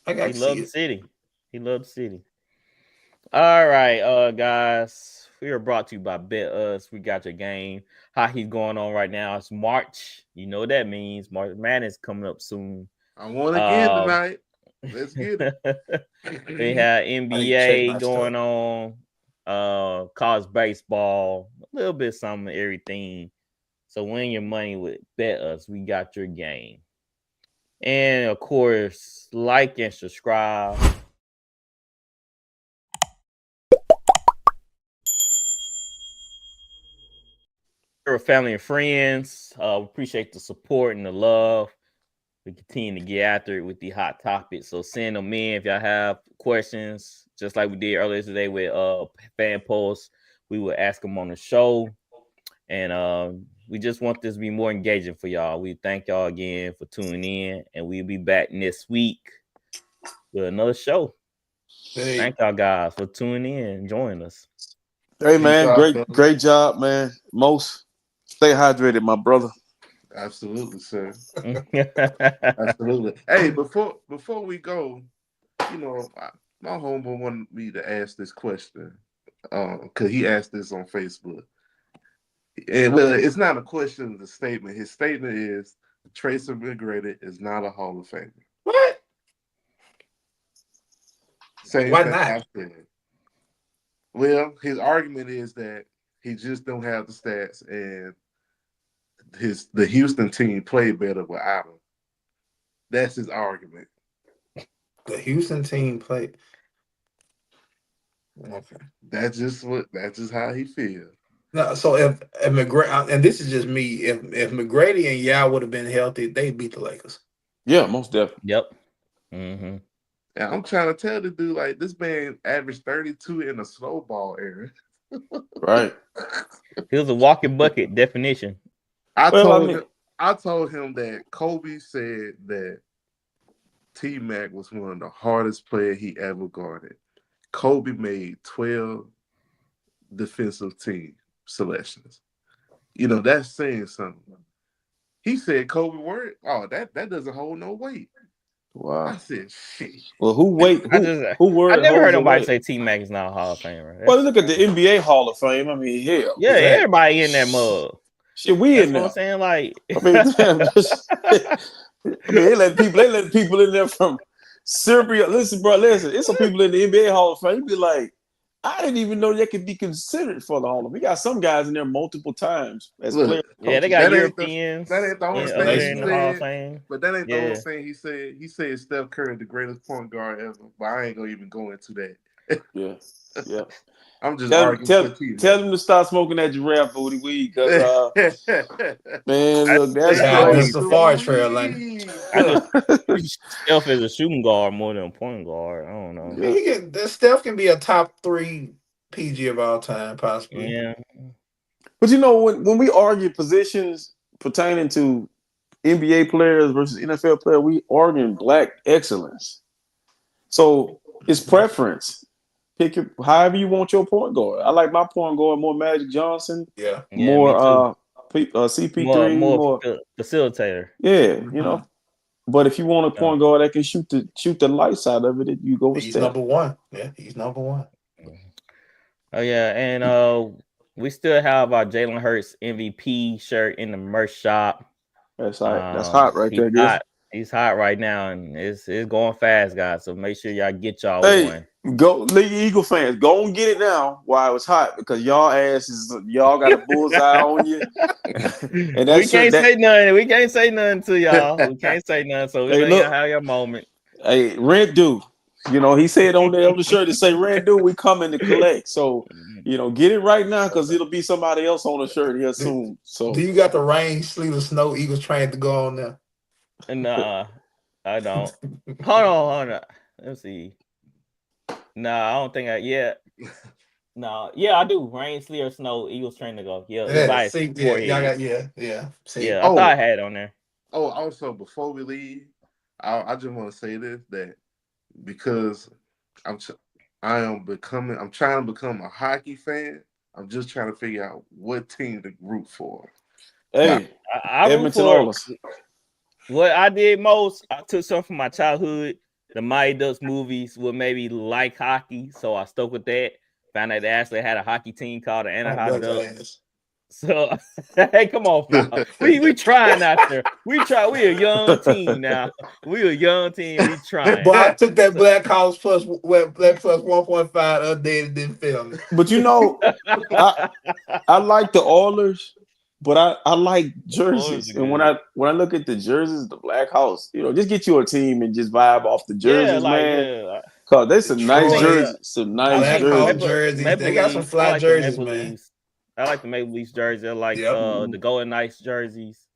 He loved the city. He loved the city. All right, guys. We are brought to you by Bet Us. We got your game. How he's going on right now. It's March. You know what that means. March Madness coming up soon. I won again tonight. Let's get it. They have NBA going on, college baseball, a little bit something, everything. So win your money with Bet Us. We got your game. And of course, like and subscribe. Family and friends, appreciate the support and the love. We continue to get after it with the hot topics, so send them in if y'all have questions, just like we did earlier today with fan posts. We will ask them on the show, and we just want this to be more engaging for y'all. We thank y'all again for tuning in, and we'll be back next week with another show. Thank y'all guys for tuning in and joining us. Hey man, great job, man. Stay hydrated, my brother. Absolutely, sir. Absolutely. Hey, before we go, my homeboy wanted me to ask this question because he asked this on Facebook. And well, it's not a question; it's a statement. His statement is Tracy McGrady is not a Hall of Famer. What? Why not? Well, his argument is that he just don't have the stats, and the Houston team played better without him. That's his argument. The Houston team played. Okay, that's just how he feels. No, so if McGrady, and this is just me, if McGrady and Yao would have been healthy, they beat the Lakers. Yeah, most definitely. Yep. Mm-hmm. And I'm trying to tell the dude, like, this man averaged 32 in a slow ball era. Right. He was a walking bucket definition. I told him that Kobe said that T-Mac was one of the hardest players he ever guarded. Kobe made 12 defensive team selections. That's saying something. He said Kobe worked. Oh, that doesn't hold no weight. Wow. I said, shit. Well, who I never heard nobody say T-Mac is not a Hall of Famer. Well, look at the NBA Hall of Fame. I mean, hell. Yeah, everybody in that mug. Shit, we in there. That's what I'm saying. Like, I mean, I mean, they let people in there from Serbia. Listen, bro, listen. It's some people in the NBA Hall of Fame. You be like, I didn't even know they could be considered for the Hall of Fame. We got some guys in there multiple times as players. Yeah, they got Europeans. That ain't the only over thing there he in the Hall of said. Fame. But that ain't the only thing he said. He said Steph Curry the greatest point guard ever. But I ain't gonna even go into that. Yeah. I'm just tell him to stop smoking that giraffe booty weed, cause man, look, that's the crazy. safari trail, like I just Steph as a shooting guard more than a point guard. I don't know. Yeah. Steph can be a top 3 PG of all time, possibly. Yeah. But you know, when we argue positions pertaining to NBA players versus NFL players, we arguing black excellence. So it's preference. Pick however you want your point guard. I like my point guard more Magic Johnson. Yeah. More CP3. More facilitator. Yeah, you know. But if you want a point guard that can shoot the lights out of it, you go with He's Steph. number one. Yeah, he's number one. Oh yeah, and we still have our Jalen Hurts MVP shirt in the merch shop. That's hot. That's hot right there. He's hot right now, and it's going fast, guys. So make sure y'all get y'all one. Go, Eagle fans, go and get it now while it's hot because y'all got a bullseye on you. And we can't say nothing. We can't say nothing to y'all. We can't say nothing. So we're gonna have your moment. Hey, rent due. You know, he said on the shirt to say rent due. We coming to collect. So get it right now because it'll be somebody else on the shirt here soon. So do you got the rain, sleet, or snow Eagles train to go on there? Nah, I don't. Hold on. Let's see. No, I don't think No, yeah, I do. Rain, sleet, or snow, Eagles train to go. Yeah. I See, I thought I had it on there. Oh, also before we leave, I just want to say this that because I'm trying to become a hockey fan. I'm just trying to figure out what team to root for. Hey, I root for what I did most. I took some from my childhood. The Mighty Ducks movies would maybe like hockey, so I stuck with that. Found out they actually had a hockey team called the Anaheim Ducks. So, hey, come on, now. we trying out there. We a young team now. We a young team. We trying. But I took that Black House plus 1.5 updated, didn't film it. But I like the Oilers. But I like jerseys, and when I look at the jerseys, the Black House, just get you a team and just vibe off the jerseys, man. Cause there's some nice jerseys, Black House jerseys. They got some fly jerseys, man. I like the Maple Leafs jersey. I like the Golden Knights jerseys.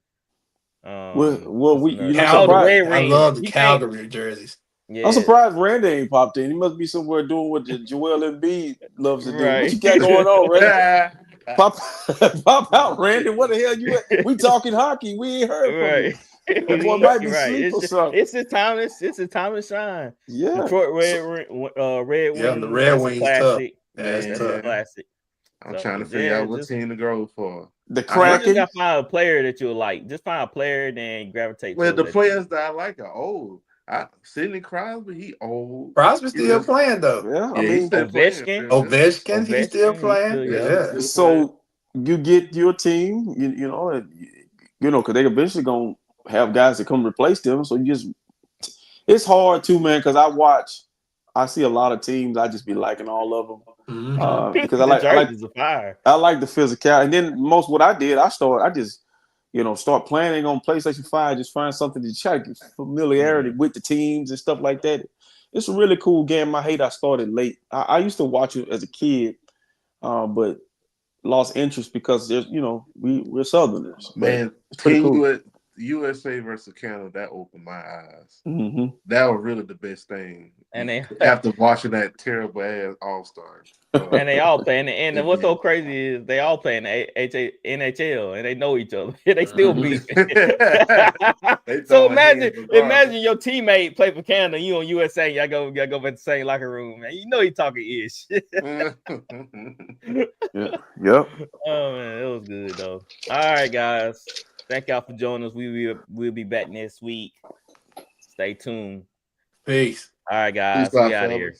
I love the Calgary jerseys. Yeah. I'm surprised Randy ain't popped in. He must be somewhere doing what Joel Embiid loves to do. What you got going on, Randy? Pop out, Randy. What the hell you at? We talking hockey. We ain't heard from you. The boy might be asleep or something. It's his time. It's his time to shine. Yeah. Detroit Red Wings. Yeah, the Red Wings classic. That's a classic. I'm trying to figure out what team to go for. The Kraken. You gotta find a player that you like. Just find a player, then gravitate. Well, the players that I like are old. Sidney Crosby, he old. Crosby's still playing though. Yeah, I mean Ovechkin, he's still playing. Yeah. So you get your team, because they eventually gonna have guys that come replace them. So it's hard too, man. Because I see a lot of teams. I just be liking all of them because I like the physical. And then what I did, start playing on PlayStation 5, just find something to try to get familiarity with the teams and stuff like that. It's a really cool game. I started late. I used to watch it as a kid, but lost interest because there's, we're Southerners. Man, cool. USA versus Canada, that opened my eyes. Mm-hmm. That was really the best thing. And after watching that terrible ass All-Star. And they all play, and what's so crazy is they all play in the NHL, and they know each other. They still beat. So imagine your teammate play for Canada, you on USA, y'all go back to the same locker room, man. You know he talking ish. Yep. Oh man, it was good though. All right, guys. Thank y'all for joining us. We'll be back next week. Stay tuned. Peace. All right, guys. We out of here.